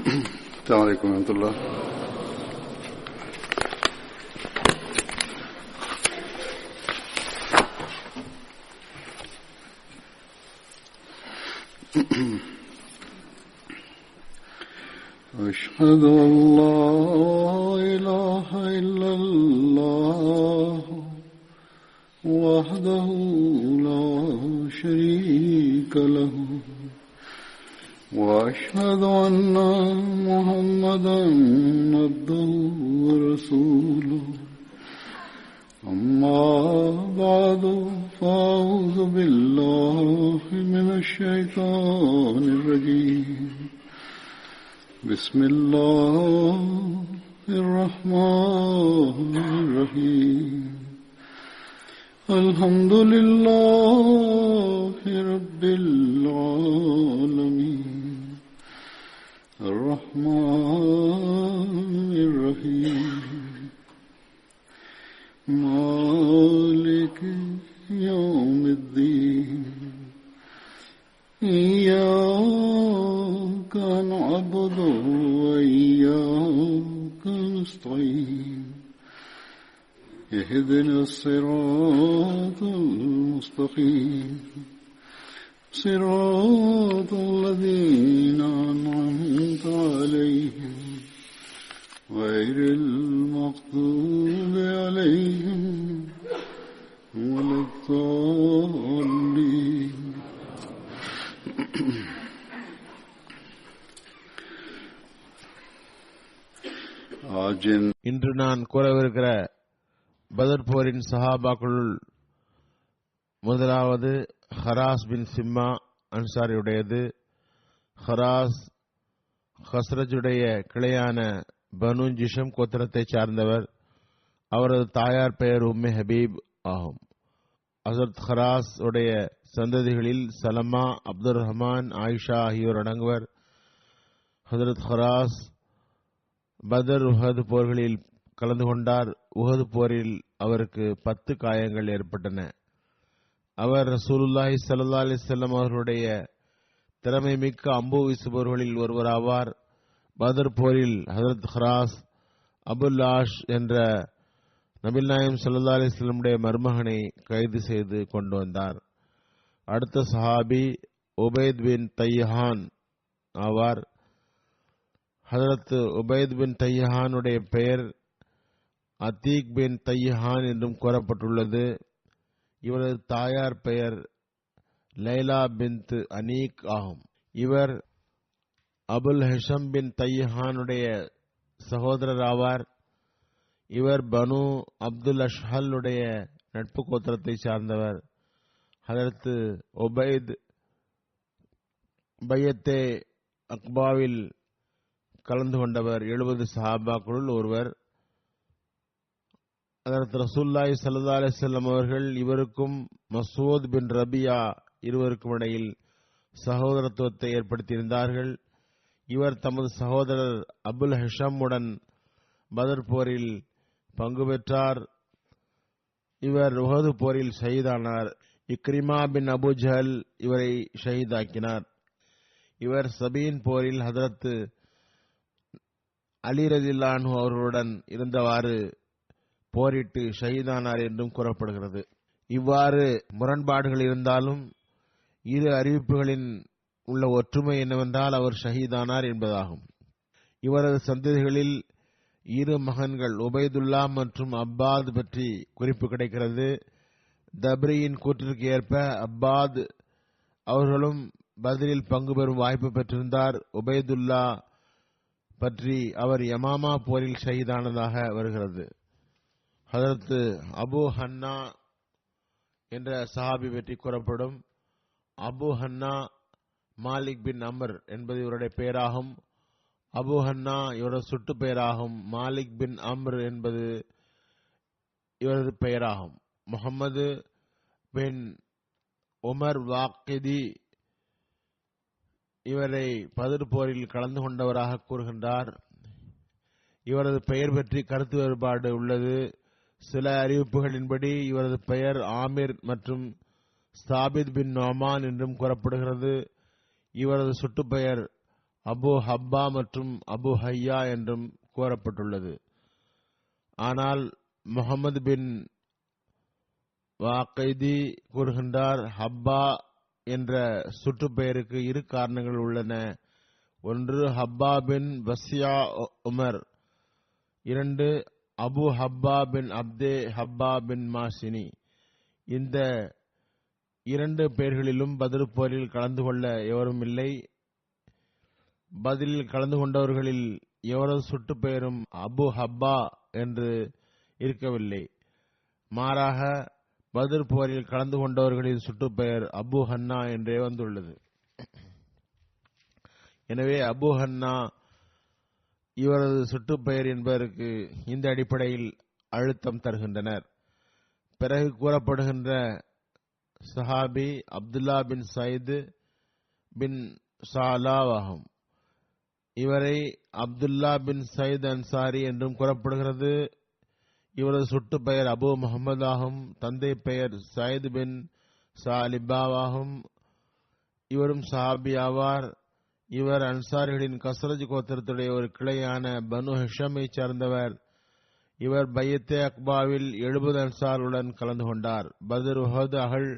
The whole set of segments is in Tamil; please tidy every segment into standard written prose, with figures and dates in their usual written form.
السلام عليكم ورحمة الله. أشهد أن لا إله إلا الله وحده لا شريك له وأشهد أن محمدا عبده ورسوله أما بعد فأعوذ بالله من الشيطان الرجيم بسم الله الرحمن الرحيم الحمد لله رب العالمين الرحمن الرحيم مالك يوم الدين إياك نعبد وإياك نستعين اهدنا الصراط المستقيم صراط الذين أنعمت عليهم غير المغضوب عليهم ولا الضالين. இன்று நான் கூறவிருக்கிற பதர் போரின் சஹாபாக்களுள் முதலாவது ஹராஸ் பின் சிம்மா அன்சாரியுடையது. ஹராஸ் ஹஸ்ரஜுடைய கிளையான பனு ஜிஷம் கோத்திரத்தை சார்ந்தவர். அவரது தாயார் பெயர் உம்மே ஹபீப் ஆகும். ஹசரத் ஹராஸ் உடைய சந்ததிகளில் சலமா, அப்துல் ரஹ்மான், ஆயிஷா ஆகியோர் அடங்குவர். ஹசரத் ஹராஸ் பதர் உஹது போர்களில் கலந்து கொண்டார். உஹது போரில் அவருக்கு 10 காயங்கள் ஏற்பட்டன. அவர் ரசூலுல்லாஹி ஸல்லல்லாஹு அலைஹி வஸல்லம் அவர்களுடைய திறமை மிக்க அம்பு வீசுபவர்களில் ஒருவராவார். பதர் போரில் ஹஜரத் ஹராஸ் அபுல் ஆஷ் என்ற நபிகள் நாயகம் ஸல்லல்லாஹு அலைஹி வஸல்லமுடைய மருமகனை கைது செய்து கொண்டு வந்தார். அடுத்த சஹாபி உபைத் பின் தையஹான் ஆவார். ஹஜரத் உபைத் பின் தையஹானுடைய பெயர் அத்தீக் பின் தையஹான் என்றும் கூறப்பட்டுள்ளது. இவரது தாயார் பெயர் லைலா பின்த் அனீக் ஆகும். இவர் அபுல் ஹஷம் பின் தையஹானுடைய சகோதரர் ஆவார். இவர் பனு அப்துல் அஷ்ஹலுடைய நட்பு கோத்திரத்தை சார்ந்தவர். ஹஜரத் உபைத் பையத்தே அக்பாவில் கலந்து கொண்டவர். 70 சஹாபாக்களுள் ஒருவர். அதற்கு ரசூலுல்லாஹி ஸல்லல்லாஹு அலைஹி வஸல்லம் அவர்கள் இவருக்கும் மஸ்ஊத் பின் ரபியா இருவருக்கும் இடையில் சகோதரத்துவத்தை ஏற்படுத்தியிருந்தார்கள். இவர் தமது சகோதரர் அபுல் ஹஷமுடன் பதர் போரில் பங்கு பெற்றார். இவர் உஹது போரில் ஷஹீதானார். இக்ரிமா பின் அபு ஜஹல் இவரை ஷஹீதாக்கினார். இவர் சபீன் போரில் ஹஜரத் அலி ரலியல்லாஹு அன்ஹு அவர்களுடன் இருந்தவாறு போரிட்டு ஷஹீதானார் என்றும் கூறப்படுகிறது. இவ்வாறு முரண்பாடுகள் இருந்தாலும் இரு அறிவிப்புகளின் உள்ள ஒற்றுமை என்னவென்றால் அவர் ஷஹீதானார் என்பதாகும். இவரது சந்ததிகளில் 2 மகன்கள் உபைதுல்லா மற்றும் அப்பாத் பற்றி குறிப்பு கிடைக்கிறது. தப்ரியின் கூற்றிற்கு ஏற்ப அப்பாத் அவர்களும் பத்ரில் பங்கு பெறும் வாய்ப்பு பெற்றிருந்தார். உபைதுல்லா பற்றி அவர் யமாமா போரில் ஷஹீதானதாக வருகிறது. ஹஜரத் அபு ஹன்னா என்ற சஹாபி பற்றி கூறப்படும். அபு ஹன்னா மாலிக் பின் அம்ர் என்பது இவருடைய பெயராகும். அபு ஹன்னா இவரது சுட்டு பெயராகும். மாலிக் பின் அம்ர் என்பது இவரது பெயராகும். முகமது பின் உமர் வாக்கிதி இவரை பத்ர் போரில் கலந்து கொண்டவராக கூறுகின்றார். இவரது பெயர் பற்றி கருத்து வேறுபாடு உள்ளது. சில அறிவிப்புகளின்படி இவரது பெயர் ஆமிர் மற்றும் சாபித் பின் நோமான் என்றும் கூறப்படுகிறது. இவரது சுட்டுப்பெயர் அபு ஹப்பா மற்றும் அபு ஹையா என்றும் கூறப்பட்டுள்ளது. ஆனால் முகமது பின் வாக்கைதி கூறுகின்றார், ஹப்பா என்ற சுற்றுப்பெயருக்கு இரு காரணங்கள் உள்ளன. ஒன்று ஹப்பா பின் பஸ்யா உமர், இரண்டு அபு ஹப்பா பின் அப்தே ஹப்பா பின் மாசினி. இந்த இரண்டு பெயர்களிலும் பத்ர் போரில் கலந்து கொள்ள எவரும் இல்லை. பதிலில் கலந்து கொண்டவர்களில் எவரது சுட்டுப்பெயரும் அபு ஹப்பா என்று இருக்கவில்லை. மாறாக பத்ர் போரில் கலந்து கொண்டவர்களின் சுட்டுப்பெயர் அபு ஹன்னா என்றே வந்துள்ளது. எனவே அபு ஹன்னா இவரது சுட்டுப்பெயர் என்பதற்கு இந்த அடிப்படையில் அழுத்தம் தருகின்றனர். பிறகு கூறப்படுகின்ற சஹாபி அப்துல்லா பின் சயீத் பின் சாலாவ் ஆகும். இவரை அப்துல்லா பின் சயீத் அன்சாரி என்றும் கூறப்படுகிறது. இவரது சுட்டு பெயர் அபு முகமது ஆகும். தந்தை பெயர் சயீத் பின் சாலிபாவாகும். இவரும் சஹாபி ஆவார். இவர் அன்சாரிகளின் கஸ்ரஜ் கோத்திரத்துடைய ஒரு கிளையான பனு ஹிஷமை சேர்ந்தவர். இவர் பையத்தே அக்பாவில் 70 அன்சாருடன் கலந்து கொண்டார். பத்ர், உஹத், அஹல்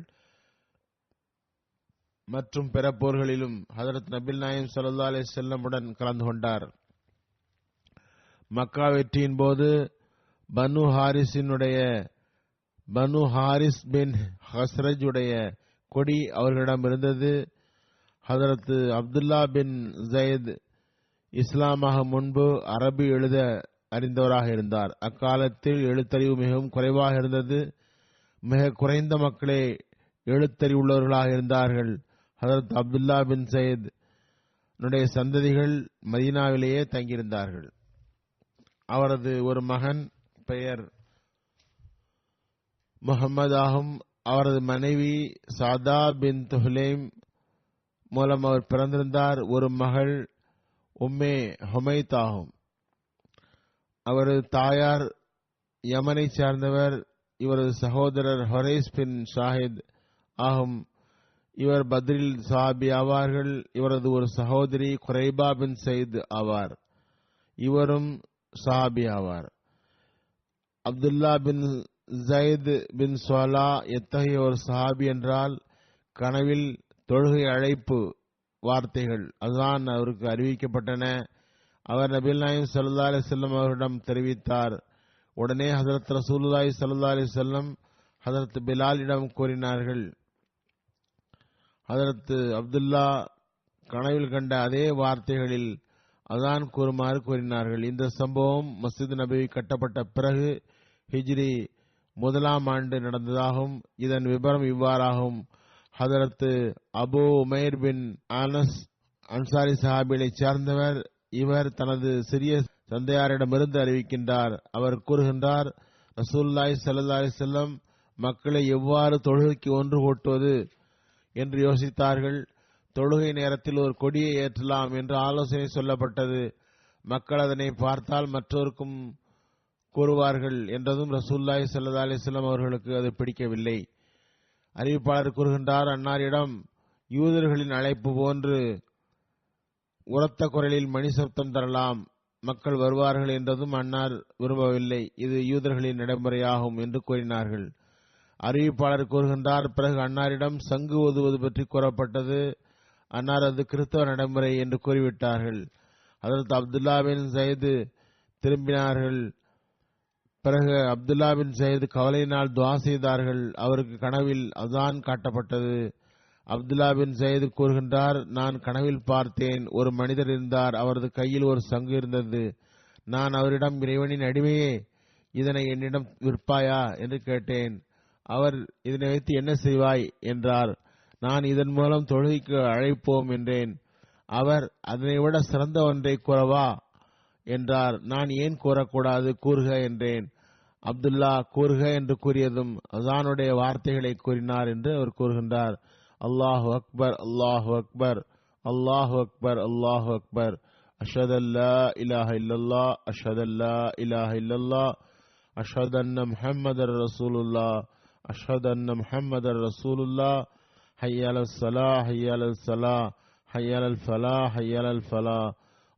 மற்றும் பிற போர்களிலும் ஹஜரத் நபில் நாயம் ஸல்லல்லாஹு அலைஹி வஸல்லம் உடன் கலந்து கொண்டார். மக்கா வெற்றியின் போது பனு ஹாரிஸ் பின் ஹஸ்ரஜ் உடைய கொடி அவர்களிடம் இருந்தது. ஹஜரத் அப்துல்லா பின் ஜயத் இஸ்லாமாக முன்பு அரபி எழுத அறிந்தவராக இருந்தார். அக்காலத்தில் எழுத்தறிவு மிகவும் குறைவாக இருந்தது. மிக குறைந்த மக்களே எழுத்தறிவுள்ளவர்களாக இருந்தார்கள். ஹஜரத் அப்துல்லா பின் சயீத் சந்ததிகள் மதீனாவிலேயே தங்கியிருந்தார்கள். அவரது ஒரு மகன் பெயர் முகமது ஆகும். அவரது மனைவி சாதா பின் துஹ்லைம் மூலம் அவர் பிறந்திருந்தார். ஒரு மகள் உம்மே ஹுமைத் ஆகும். அவரது தாயார் யமனை சேர்ந்தவர். இவரது சகோதரர் ஹுரைஸ் பின் ஷாஹித் ஆகும். இவர் பத்ரில் சஹாபி ஆவார்கள். இவரது ஒரு சகோதரி குரைபா பின் சயீத் ஆவார். இவரும் சஹாபி ஆவார். அப்துல்லா பின் ஜயத் பின் சுவலா எத்தகைய ஒரு சஹாபி என்றால், கனவில் தொழுகை அழைப்பு வார்த்தைகள் அதுதான் அவருக்கு அறிவிக்கப்பட்டன. அவர் நபிகள் நாயகம் ஸல்லல்லாஹு அலைஹி வஸல்லம் அவர்களிடம் தெரிவித்தார். உடனே ஹஜரத் ரசூலுல்லாஹி ஸல்லல்லாஹு அலைஹி வஸல்லம் ஹஜரத் பிலாலிடம் கூறினார்கள். ஹஜரத் அப்துல்லா கனவில் கண்ட அதே வார்த்தைகளில் அதான் கூறுமாறு கூறினார்கள். இந்த சம்பவம் மஸ்ஜித் நபவி கட்டப்பட்ட பிறகு ஹிஜ்ரி 1ஆம் ஆண்டு நடந்ததாகும். இதன் விபரம் இவ்வாறாகும். ஹஜரத் அபு உமைர் பின் அனஸ் அன்சாரி சஹாபியை சேர்ந்தவர். இவர் தனது சிறிய தந்தையாரிடமிருந்து அறிவிக்கின்றார். அவர் கூறுகின்றார், ரசூலுல்லாஹி ஸல்லல்லாஹு அலைஹி வஸல்லம் மக்களை எவ்வாறு தொழுகைக்கு ஒன்று கூட்டுவது என்று யோசித்தார்கள். தொழுகை நேரத்தில் ஒரு கொடியை ஏற்றலாம் என்று ஆலோசனை சொல்லப்பட்டது. மக்கள் அதனை பார்த்தால் மற்றோருக்கும் கூறுவார்கள் என்றதும் ரசூலுல்லாஹி ஸல்லல்லாஹு அலைஹி வஸல்லம் அவர்களுக்கு அது பிடிக்கவில்லை. அறிவிப்பாளர் கூறுகின்றார், அன்னாரிடம் யூதர்களின் அழைப்பு போன்று உரத்த குரலில் மணி சப்தம் தரலாம், மக்கள் வருவார்கள் என்றதும் அன்னார் விரும்பவில்லை. இது யூதர்களின் நடைமுறையாகும் என்று கூறினார்கள். அறிவிப்பாளர் கூறுகின்றார், பிறகு அன்னாரிடம் சங்கு ஓதுவது பற்றி கூறப்பட்டது. அன்னார் அது கிறிஸ்தவ நடைமுறை என்று கூறிவிட்டார்கள். ஹஜரத் அப்துல்லா பின் சயீத் திரும்பினார்கள். பிறகு அப்துல்லா பின் சயீத் கவலையினால் துஆ செய்தார்கள். அவருக்கு கனவில் அதான் காட்டப்பட்டது. அப்துல்லா பின் சயீத் கூறுகின்றார், நான் கனவில் பார்த்தேன், ஒரு மனிதர் இருந்தார். அவரது கையில் ஒரு சங்கு இருந்தது. நான் அவரிடம், இறைவனின் அடிமையே, இதனை என்னிடம் விற்பாயா என்று கேட்டேன். அவர், இதனை வைத்து என்ன செய்வாய் என்றார். நான், இதன் மூலம் தொழுகைக்கு அழைப்போம் என்றேன். அவர், அதனை விட சிறந்த ஒன்றை கூறவா என்றார். நான், ஏன் கூறக்கூடாது, கூறுக என்றேன். அப்துல்லா கூறுக என்று கூறியதும் அசானுடைய வார்த்தைகளை கூறினார் என்று அவர் கூறுகின்றார். அல்லாஹு அக்பர், அல்லாஹு அக்பர், அல்லாஹு அக்பர், அல்லாஹு அக்பர், அஷ்ஹது அல்லா இலாஹ இல்லல்லாஹ், அஷ்ஹது அல்லா இலாஹ இல்லல்லாஹ், அஷ்ஹது அன்ன முஹம்மதர் ரசூலுல்லாஹ், அஷ்ஹது அன்ன முஹம்மதர் ரசூலுல்லாஹ், ஹய்ய அலஸ் ஸலாஹ், ஹய்ய அலஸ் ஸலாஹ், ஹய்யலல் ஃபலா ஹய்யலல் ஃபலா,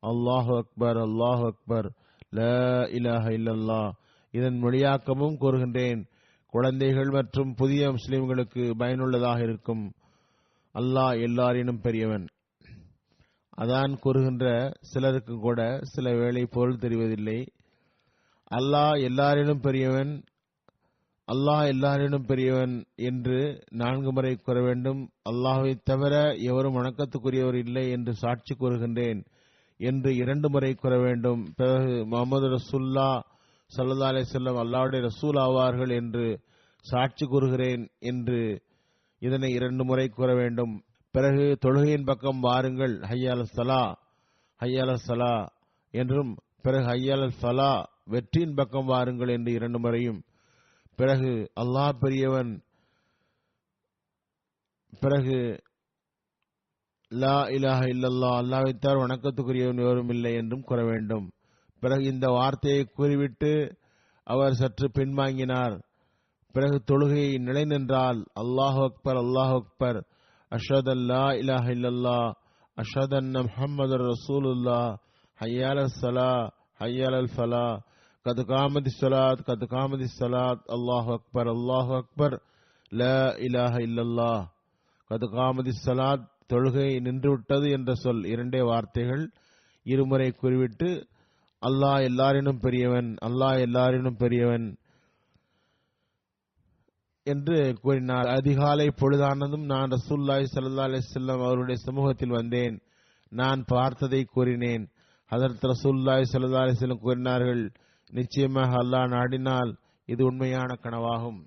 அல்லாஹு அக்பர் அல்லாஹு அக்பர், லா இலாஹ இல்லல்லாஹ். இதன் மொழியாக்கமும் கூறுகின்றேன், குழந்தைகள் மற்றும் புதிய முஸ்லிம்களுக்கு பயனுள்ளதாக இருக்கும். அல்லாஹ் எல்லாரினும் பெரியவன். அதான் கூறுகின்ற சிலருக்கு கூட சில வேளை பொருள் தெரிவதில்லை. அல்லாஹ் எல்லாரினும் பெரியவன், அல்லாஹ் எல்லாரினும் பெரியவன் என்று 4 முறை கூற வேண்டும். அல்லாஹ்வை தவிர எவரும் வணக்கத்துக்குரியவர் இல்லை என்று சாட்சி கூறுகின்றேன் என்று 2 முறை கூற வேண்டும். பிறகு முஹம்மது ரசூலுல்லாஹ் ஸல்லல்லாஹு அலைஹி வஸல்லம் அல்லாஹ்வுடைய ரசூல் ஆவார்கள் என்று சாட்சி கூறுகிறேன் என்று இதனை 2 முறை கூற வேண்டும். பிறகு தொழுகையின் பக்கம் வாருங்கள், ஹய்யல் ஸலா ஹய்யல் ஸலா என்றும், பிறகு ஹய்யல் ஃபலா வெற்றியின் பக்கம் வாருங்கள் என்று 2 முறையும், பிறகு அல்லாஹ் பெரியவன், பிறகு லா இலாஹ இல்லல்லாஹ், அல்லாஹ்வை தவிர வணக்கத்துக்குரியவன் எவரும் இல்லை என்றும் கூற வேண்டும். பிறகு இந்த வார்த்தையை கூறிவிட்டு அவர் சற்று பின்வாங்கினார். பிறகு தொழுகையை நிலை நின்றால் அல்லாஹு அக்பர் அல்லாஹு அக்பர், அஷ்ஹது அல்லா இலாஹ இல்லல்லாஹ், அஷ்ஹது அன்ன முஹம்மதுர் ரசூலுல்லாஹ், ஹய்யலல் ஸலா ஹய்யலல் ஃபலா, கத் காமத்திஸ் ஸலாத் கத் காமத்திஸ் ஸலாத், அல்லாஹு அக்பர் அல்லாஹு அக்பர், லா இலாஹ இல்லல்லாஹ், கத் காமத்திஸ் ஸலாத், தொழுகை நின்றுவிட்டது என்ற சொல் 2 வார்த்தைகள் 2 முறை கூறிவிட்டு அல்லாஹ் எல்லாரினும் பெரியவன், அல்லாஹ் எல்லாரினும் பெரியவன் என்று கூறினார். அதிகாலை பொழுதானதும் நான் ரசூலுல்லாஹி ஸல்லல்லாஹு அலைஹி வஸல்லம் அவருடைய சமூகத்தில் வந்தேன். நான் பார்த்ததை கூறினேன். ஹஜ்ரத் ரசூலுல்லாஹி ஸல்லல்லாஹு அலைஹி வஸல்லம் கூறினார்கள், நிச்சயமாக அல்லாஹ் நாடினால் இது உண்மையான கனவாகும்.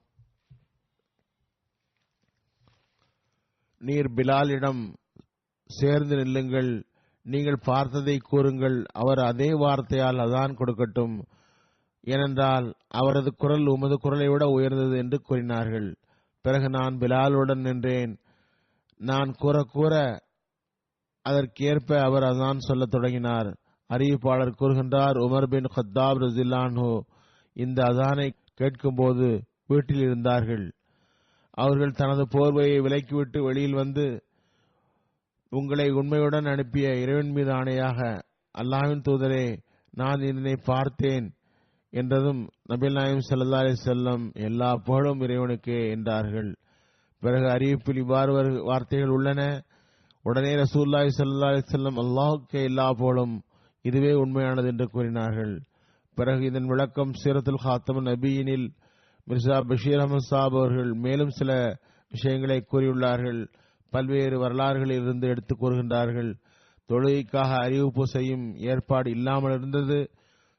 நீர் பிலாலிடம் சேர்ந்து நில்லுங்கள், நீங்கள் பார்த்ததை கூறுங்கள், அவர் அதே வார்த்தையால் அதான் கொடுக்கட்டும், ஏனென்றால் அவரது குரல் உமது குரலை விட உயர்ந்தது என்று கூறினார்கள். பிறகு நான் பிலாலுடன் நின்றேன். நான் கூற அதற்கேற்ப அவர் அதான் சொல்ல தொடங்கினார். அறிவிப்பாளர் கூறுகின்றார், உமர் பின் கத்தாப் ரலியல்லாஹு அன்ஹு இந்த அதானை கேட்கும்போது வீட்டில் இருந்தார்கள். அவர்கள் தனது போர்வையை விலக்கிவிட்டு வெளியில் வந்து, உங்களை உண்மையுடன் அனுப்பிய இறைவன் மீது ஆணையாக, அல்லாஹ்வின் தூதரே, நான் இதனை பார்த்தேன் என்றதும் நபிகள் நாயகம் ஸல்லல்லாஹு அலைஹி வஸல்லம் எல்லா புகழும் இறைவனுக்கே என்றார்கள். பிறகு அறிவிப்பில் இவ்வாறு வார்த்தைகள் உள்ளன. உடனே ரசூலுல்லாஹி ஸல்லல்லாஹு அலைஹி வஸல்லம் அல்லாஹ்வுக்கே எல்லா புகழும், இதுவே உண்மையானது என்று கூறினார்கள். பிறகு இதன் விளக்கம் சீரத்துல் காத்தமுன் நபியினில் மிர்சா பஷீர் அஹமது சாப் அவர்கள் மேலும் சில விஷயங்களை கூறியுள்ளார்கள். பல்வேறு வரலாறுகளில் இருந்து எடுத்துக் கூறுகின்றார்கள். தொழுகைக்காக அறிவிப்பு செய்யும் ஏற்பாடு இல்லாமல் இருந்தது.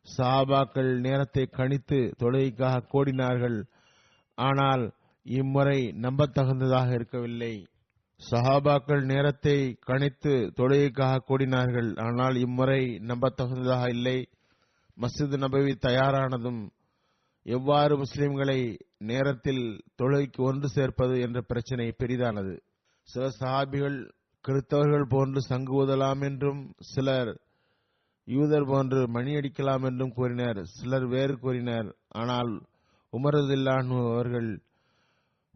சஹாபாக்கள் நேரத்தை கணித்து தொழுகைக்காக கூடினார்கள். ஆனால் இம்முறை நம்பத்தகுந்ததாக இருக்கவில்லை. சஹாபாக்கள் நேரத்தை கணித்து தொழுகைக்காக கூடினார்கள், ஆனால் இம்முறை நம்பத்தகுந்ததாக இல்லை. மஸ்ஜித் நபவி தயாரானதும் எவ்வாறு முஸ்லிம்களை நேரத்தில் தொழுகைக்கு ஒன்று சேர்ப்பது என்ற பிரச்சனை பெரிதானது. சில சஹாபிகள் கிறிஸ்தவர்கள் போன்று சங்கு ஊதலாம் என்றும், சிலர் யூதர் போன்று மணியடிக்கலாம் என்றும் கூறினர். சிலர் வேறு கூறினர். ஆனால் உமர் ரலியல்லாஹு அன்ஹு அவர்கள்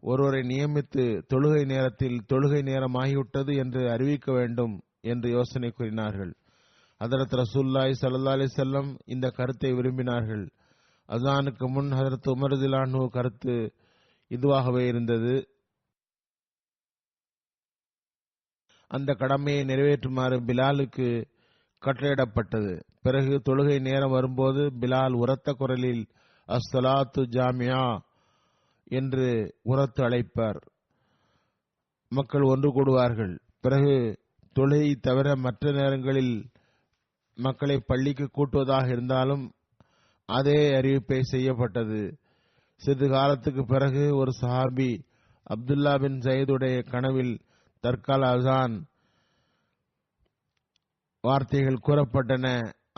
ஒருவரை நியமித்து தொழுகை நேரத்தில் தொழுகை நேரமாகிவிட்டது என்று அறிவிக்க வேண்டும் என்று யோசனை கூறினார்கள். ஹஜ்ரத் ரசூலுல்லாஹி ஸல்லல்லாஹு அலைஹி வஸல்லம் இந்த கருத்தை விரும்பினார்கள். அஸானுக்கு முன் ஹஜ்ரத் உமர் ரலியல்லாஹு அன்ஹு கருத்து இதுவாகவே இருந்தது. அந்த கடமையை நிறைவேற்றுமாறு பிலாலுக்கு கட்டளையிடப்பட்டது. பிறகு தொழுகை நேரம் வரும்போது பிலால் உரத்த குரலில் அஸ்ஸலாத்து ஜாமியா என்று உரத்து அழைப்பார். மக்கள் ஒன்று கூடுவார்கள். பிறகு தொழுகை தவிர மற்ற நேரங்களில் மக்களை பள்ளிக்கு கூட்டுவதாக இருந்தாலும் அதே அறிவிப்பை செய்யப்பட்டது. சிறிது காலத்துக்கு பிறகு ஒரு சஹாபி அப்துல்லா பின் ஜயதுடைய கனவில் தற்கால அசான் வார்த்தைகள் கூறப்பட்டன.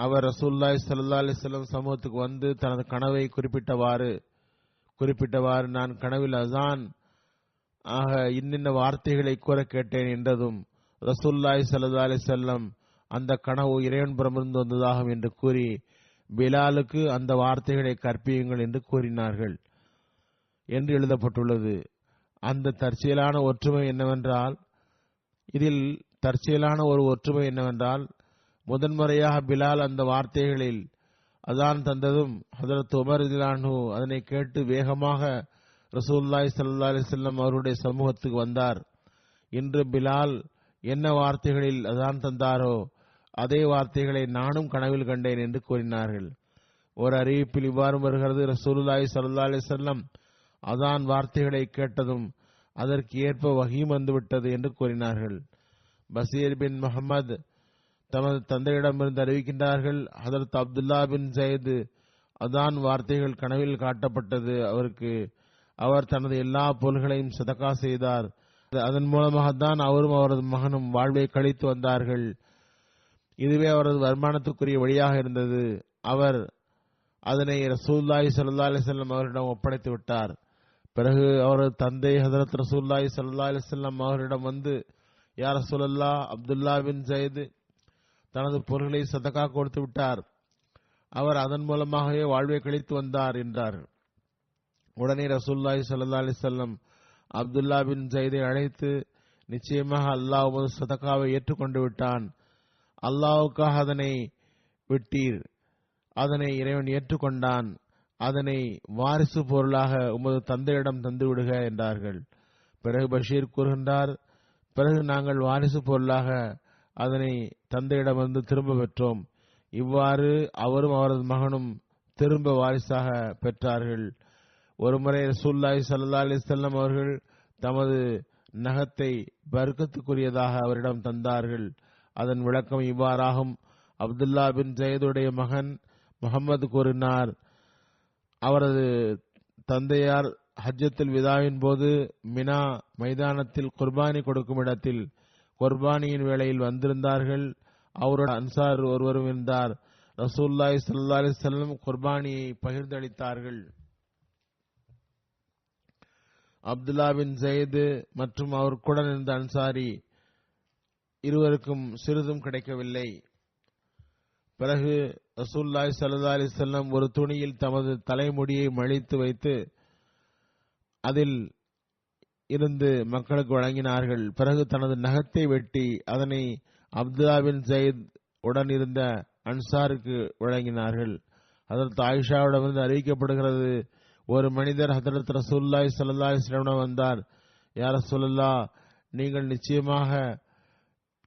அவர் ரசூலுல்லாஹி ஸல்லல்லாஹு அலைஹி வஸல்லம் சமூகத்துக்கு வந்து தனது கனவை குறிப்பிட்டவாறு நான் கனவில் அசான் ஆக இன்னின்ன வார்த்தைகளை கூற கேட்டேன் என்றதும் ரசூலுல்லாஹி ஸல்லல்லாஹு அலைஹி வஸல்லம் அந்த கனவு இறைவன்புறமிருந்து வந்ததாகும் என்று கூறி பிலாலுக்கு அந்த வார்த்தைகளை கற்பியுங்கள் என்று கூறினார்கள் என்று எழுதப்பட்டுள்ளது. அந்த தற்செயலான ஒற்றுமை என்னவென்றால், இதில் தற்செயலான ஒரு ஒற்றுமை என்னவென்றால், முதன்முறையாக பிலால் அந்த வார்த்தைகளில் அதான் தந்ததும் ஹஜரத் உமர் ரலியல்லாஹு அதனை கேட்டு வேகமாக ரசூலுல்லாஹி ஸல்லல்லாஹு அலைஹி வஸல்லம் அவருடைய சமூகத்துக்கு வந்தார். இன்று பிலால் என்ன வார்த்தைகளில் அதான் தந்தாரோ அதே வார்த்தைகளை நானும் கனவில் கண்டேன் என்று கூறினார்கள். ஒரு அறிவிப்பில் இவ்வாறு வருகிறது, ரசூலுல்லாஹி ஸல்லல்லாஹு அலைஹி வஸல்லம் அதான் வார்த்தைகளை கேட்டதும் அதற்கு ஏற்ப வஹீம் வந்துவிட்டது என்று கூறினார்கள். பசீர் பின் முஹம்மது தமது தந்தையிடமிருந்து அறிவிக்கின்றார்கள், ஹதரத் அப்துல்லா பின் ஜயத் அதான் வார்த்தைகள் கனவில் காட்டப்பட்டது அவருக்கு. அவர் தனது எல்லா பொருள்களையும் சதகா செய்தார். அதன் மூலமாக தான் அவரும் அவரது மகனும் வாழ்வை கழித்து வந்தார்கள். இதுவே அவரது வருமானத்துக்குரிய வழியாக இருந்தது. அவர் அதனை ரசூலுல்லாஹி ஸல்லல்லாஹு அலைஹி வஸல்லம் அவரிடம் ஒப்படைத்து விட்டார். பிறகு அவரது தந்தை ஹதரத் ரசூலுல்லாஹி ஸல்லல்லாஹு அலைஹி வஸல்லம் அவரிடம் வந்து, யா ரசூலல்லாஹ், அப்துல்லா பின் ஜயத் தனது பொருள்களை சதகா கொடுத்து விட்டார், அவர் அதன் மூலமாகவே வாழ்வை கழித்து வந்தார் என்றார். உடனே ரசூலுல்லாஹி ஸல்லல்லாஹு அலைஹி வஸல்லம் அப்துல்லா பின் ஜயதை அழைத்து, நிச்சயமாக அல்லாஹ் உமது சதகாவை ஏற்றுக்கொண்டு விட்டான், அல்லாஹ்வுக்காக அதனை விட்டீர், அதனை இறைவன் ஏற்றுக்கொண்டான், அதனை வாரிசு பொருளாக உமது தந்தையிடம் தந்துவிடுக என்றார்கள். பிறகு பஷீர் கூறுகின்றார், பிறகு நாங்கள் வாரிசு பொருளாக அதனை தந்தையிடமிருந்து திரும்ப பெற்றோம். இவ்வாறு அவரும் அவரது மகனும் திரும்ப வாரிசாக பெற்றார்கள். ஒருமுறை ரசூலுல்லாஹி ஸல்லல்லாஹு அலைஹி வஸல்லம் அவர்கள் தமது நகத்தை பர்க்கத்துக்குரியதாக அவரிடம் தந்தார்கள். அதன் விளக்கம் இவ்வாறாகும். அப்துல்லா பின் ஜயதுடைய மகன் முகமது கூறினார், அவரது தந்தையார் ஹஜ்ஜத்துல் விதாவின் போது மினா மைதானத்தில் குர்பானி கொடுக்கும் இடத்தில் குர்பானியின் வேளையில் வந்திருந்தார்கள். அவரோட அன்சார் ஒருவரும் இருந்தார். ரசூலுல்லாஹி ஸல்லல்லாஹு அலைஹி வஸல்லம் குர்பானியை பகிர்ந்தளித்தார்கள். அப்துல்லா பின் ஜயத் மற்றும் அவருடன் இருந்த அன்சாரி இருவருக்கும் சிறிதும் கிடைக்கவில்லை. பிறகு ரசூலுல்லாஹி ஸல்லல்லாஹு அலைஹி வஸல்லம் ஒரு துணியில் தமது தலைமுடியை மழித்து வைத்து அதில் இருந்து மக்களுக்கு வழங்கினார்கள். பிறகு தனது நகத்தை வெட்டி அதனை அப்துல்லா பின் ஜயத் உடன் இருந்த அன்சாருக்கு வழங்கினார்கள். ஹதரத் ஆயிஷாவிடமிருந்து அறிவிக்கப்படுகிறது, ஒரு மனிதர் ஹதரத் ரசூலுல்லாஹி ஸல்லல்லாஹு அலைஹி வஸல்லம் வந்தார். யா ரசூலல்லாஹ், நீங்கள் நிச்சயமாக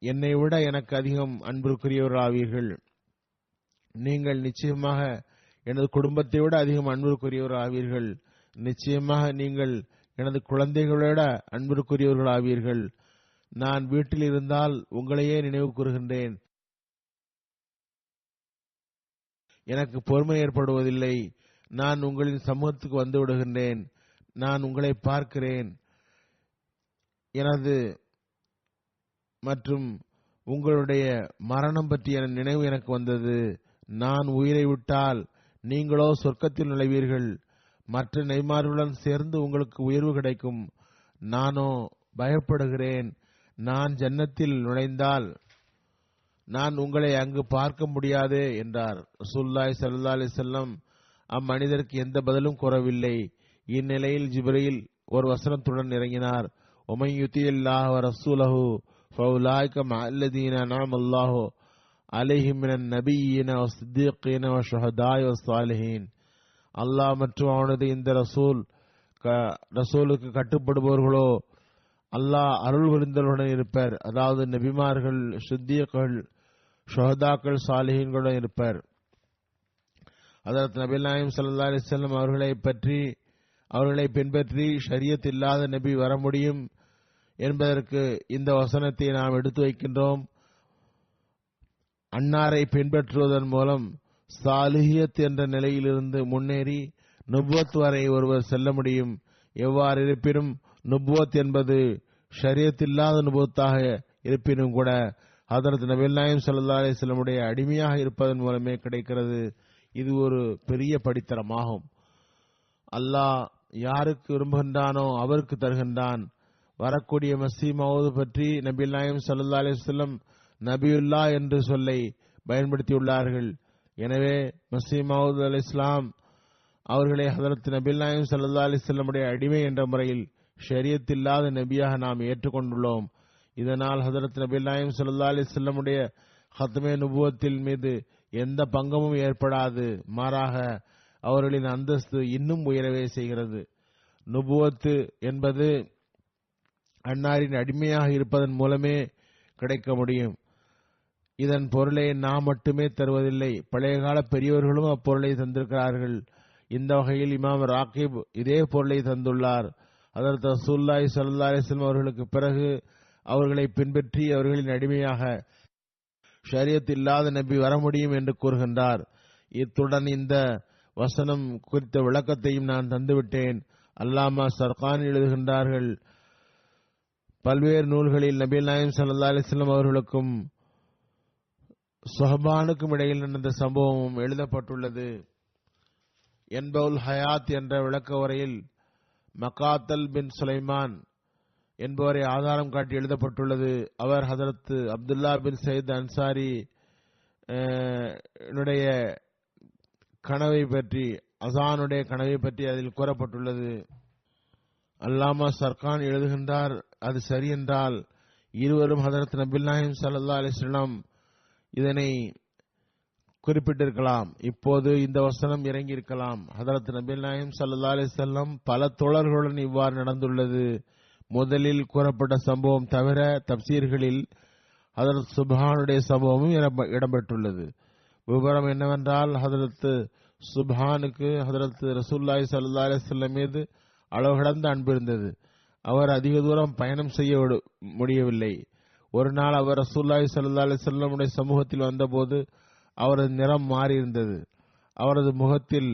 என்னை விட எனக்கு அதிகம் அன்பிற்குரியவர்கள் ஆவீர்கள். நீங்கள் நிச்சயமாக எனது குடும்பத்தை விட அதிகம் அன்பிற்குரியவர்கள் ஆவீர்கள். நிச்சயமாக நீங்கள் எனது குழந்தைகளோட அன்பிற்குரியவர்கள் ஆவீர்கள். நான் வீட்டில் இருந்தால் உங்களையே நினைவு கூறுகின்றேன். எனக்கு பொறுமை ஏற்படுவதில்லை. நான் உங்களின் சமூகத்துக்கு வந்து விடுகின்றேன். நான் உங்களை பார்க்கிறேன். எனது மற்றும் உங்களுடைய மரணம் பற்றிய நினைவு எனக்கு வந்தது. நான் உயிரை விட்டால் நீங்களோ சொர்க்கத்தில் நுழைவீர்கள். மற்ற நெய்மார்களுடன் சேர்ந்து உங்களுக்கு உயர்வு கிடைக்கும். நானோ பயப்படுகிறேன். நான் ஜன்னத்தில் நுழைந்தால் நான் உங்களை அங்கு பார்க்க முடியாதே என்றார். ரசூலுல்லாஹி ஸல்லல்லாஹு அலைஹி வஸல்லம் அம்மனிதருக்கு எந்த பதிலும் கூறவில்லை. இந்நிலையில் ஜிப்ரீல் ஒரு வசனத்துடன் இறங்கினார். உமை யுத்தில்லாஹ் வ ரசூலஹு ஃபஉலாயிக மஅல்லதீன அன்அமல்லாஹு அலைஹிம் மினன் நபிய்யின வஸ்ஸித்தீகீன வஷுஹதாஇ வஸ்ஸாலிஹீன். அல்லாஹ் மற்றும் அவனது இந்த ரசூலுக்கு கட்டுப்படுபவர்களோ அல்லாஹ் அருள் புரிந்தவர்களுடன் இருப்பர். அதாவது நபிமார்கள், சித்தீக்கள், ஷுஹதாக்கள், சாலிஹீன்களுடன் இருப்பர். ஹதரத் நபிகள் நாயகம் ஸல்லல்லாஹு அலைஹி வஸல்லம் அவர்களை பின்பற்றி ஷரியத் இல்லாத நபி வர முடியும் என்பதற்கு இந்த வசனத்தை நாம் எடுத்து வைக்கின்றோம். அன்னாரை பின்பற்றுவதன் மூலம் சாலிஹியத் என்ற நிலையிலிருந்து முன்னேறி நுபுவத் வரை ஒருவர் செல்ல முடியும். எவ்வாறு இருப்பினும் நுபுவத் என்பது ஷரியத் இல்லாத நுபுவத்தாக இருப்பினும் கூட ஹதரத் நபிகள் நாயகம் ஸல்லல்லாஹு அலைஹி வஸல்லமுடைய அடிமையாக இருப்பதன் மூலமே கிடைக்கிறது. இது ஒரு பெரிய படித்தரமாகும். அல்லாஹ் யாருக்கு விரும்புகின்றானோ அவருக்கு தருகின்றான். வரக்கூடிய மஸீஹ் மவ்ஊத் பற்றி நபிகள் நாயகம் ஸல்லல்லாஹு அலைஹி வஸல்லம் நபியுல்லா என்று சொல்லை பயன்படுத்தியுள்ளார்கள். எனவே மஸீஹ் மவ்ஊத் அலைஹிஸ்ஸலாம் அவர்களை ஹதரத் நபிகள் நாயகம் ஸல்லல்லாஹு அலைஹி வஸல்லமுடைய அடிமை என்ற முறையில் ஷரியத் இல்லாத நபியாக நாம் ஏற்றுக்கொண்டுள்ளோம். இதனால் ஹதரத் நபிகள் நாயகம் ஸல்லல்லாஹு அலைஹி வஸல்லமுடைய ஹத்மே நுபுவத்தில் மீது எந்த பங்கமும் ஏற்படாது. மாறாக அவர்களின் அந்தஸ்து இன்னும் உயரவே செய்கிறது. நுபுவத்து என்பது அன்னாரின் அடிமையாக இருப்பதன் மூலமே கிடைக்க முடியும். இதன் பொருளை நாம் மட்டுமே தருவதில்லை, பழைய கால பெரியவர்களும் அப்பொருளை தந்திருக்கிறார்கள். இந்த வகையில் இமாம் ராகிப் இதே பொருளை தந்துள்ளார். ஹதரத் ரசூலுல்லாஹி ஸல்லல்லாஹு அலைஹி வஸல்லம் அவர்களுக்கு பிறகு அவர்களை பின்பற்றி அவர்களின் அடிமையாக ஷரியத் இல்லாத நபி வர முடியும் என்று கூறுகின்றார். இத்துடன் இந்த வசனம் குறித்த விளக்கத்தையும் நான் தந்துவிட்டேன். அல்லாமா சர்கான் எழுதுகின்றார்கள், பல்வேறு நூல்களில் நபிகள் நாயகம் ஸல்லல்லாஹு அலைஹி வஸல்லம் அவர்களுக்கும் சுஹபானுக்கும் இடையில் நடந்த சம்பவமும் எழுதப்பட்டுள்ளது. என்பவுல் ஹயாத் என்ற விளக்க உரையில் மகாத்தல் பின் சுலைமான் என்பவரை ஆதாரம் காட்டி எழுதப்பட்டுள்ளது. அவர் ஹதரத் அப்துல்லா பின் சயீத் அன்சாரி கனவை பற்றி, அசானுடைய கனவை பற்றி அதில் கூறப்பட்டுள்ளது. அல்லாமா சர்கான் எழுதுகின்றார், அது சரி என்றால் இருவரும் ஹதரத் நபிகள் நாயகம் ஸல்லல்லாஹு அலைஹி வஸல்லம் இதனை குறிப்பிட்டிருக்கலாம். இப்போது இந்த வசனம் இறங்கியிருக்கலாம். ஹதரத் நபிகள் நாயகம் ஸல்லல்லாஹு அலைஹி வஸல்லம் பல தோழர்களுடன் இவ்வாறு நடந்துள்ளது. முதலில் கூறப்பட்ட சம்பவம் தவிர தப்சீர்களில் ஹதரத் சுப்ஹானுடைய சம்பவமும் இடம்பெற்றுள்ளது. விவரம் என்னவென்றால், ஹதரத் சுப்ஹானுக்கு ஹதரத் ரசூலுல்லாஹி ஸல்லல்லாஹு அலைஹி வஸல்லம் மீது அளவு கடந்த அன்பு இருந்தது. அவர் அதிக தூரம் பயணம் செய்ய முடியவில்லை. ஒரு நாள் அவர் ரசூலுல்லாஹி ஸல்லல்லாஹு அலைஹி வஸல்லமுடைய சமூகத்தில் வந்தபோது அவரது நிறம் மாறியிருந்தது. அவரது முகத்தில்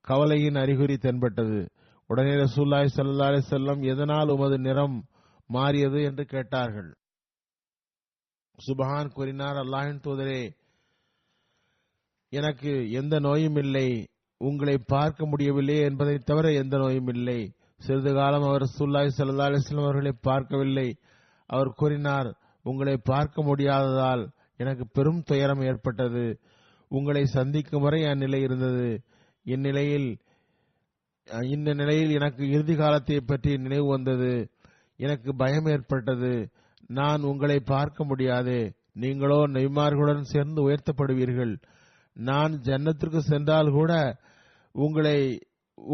கவலையின் அறிகுறி தென்பட்டது. உடனே ரசூலுல்லாஹி ஸல்லல்லாஹு அலைஹி வஸல்லம், எதனால் உமது நிறம் மாறியது என்று கேட்டார்கள். சுப்ஹான் கூறினார், அல்லாஹ்வின் தூதரே, எனக்கு எந்த நோயும் இல்லை, உங்களை பார்க்க முடியவில்லை என்பதை தவிர எந்த நோயும் இல்லை. சிறிது காலம் அவர் ரசூலுல்லாஹி ஸல்லல்லாஹு அலைஹி வஸல்லம் அவர்களை பார்க்கவில்லை. அவர் கூறினார், உங்களை பார்க்க முடியாததால் எனக்கு பெரும் துயரம் ஏற்பட்டது. உங்களை சந்திக்கும் வரை அந்நிலை இருந்தது. இந்த நிலையில் எனக்கு இறுதி காலத்தை பற்றி நினைவு வந்தது. எனக்கு பயம் ஏற்பட்டது. நான் உங்களை பார்க்க முடியாது, நீங்களோ நபிமார்களுடன் சேர்ந்து உயர்த்தப்படுவீர்கள். நான் ஜன்னத்திற்கு சென்றால் கூட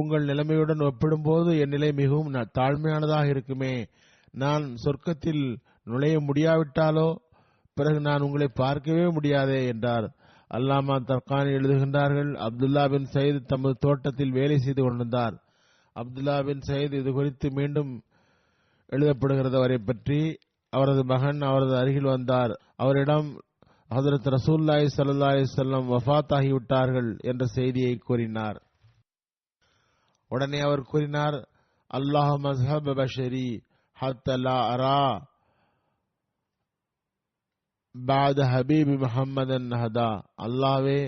உங்கள் நிலைமையுடன் ஒப்பிடும்போது என் நிலை மிகவும் தாழ்மையானதாக இருக்குமே. நான் சொர்க்கத்தில் நுழைய முடியாவிட்டாலோ பிறகு நான் உங்களை பார்க்கவே முடியாதே என்றார். அல்லாமா தர்கானி எழுதுகின்றார்கள், அப்துல்லா பின் சயீத் தமது தோட்டத்தில் வேலை செய்து கொண்டிருந்தார். அப்துல்லா பின் சயீத் இது குறித்து மீண்டும் எழுதப்படுகிறது. அவரை பற்றி அவரது மகன் அவரது அருகில் வந்தார். அவரிடம் ஹதரத் ரசூலுல்லாஹி ஸல்லல்லாஹு அலைஹி வஸல்லம் வஃபாத் ஆகிவிட்டார்கள் என்ற செய்தியை கூறினார். உடனே அவர் கூறினார், அல்லாஹ் மஸ்ஹப் பஷரி ஹத்தா லா அரா பாத ஹபீபி முஹம்மதன் ஹதா. அல்லாஹ்வே,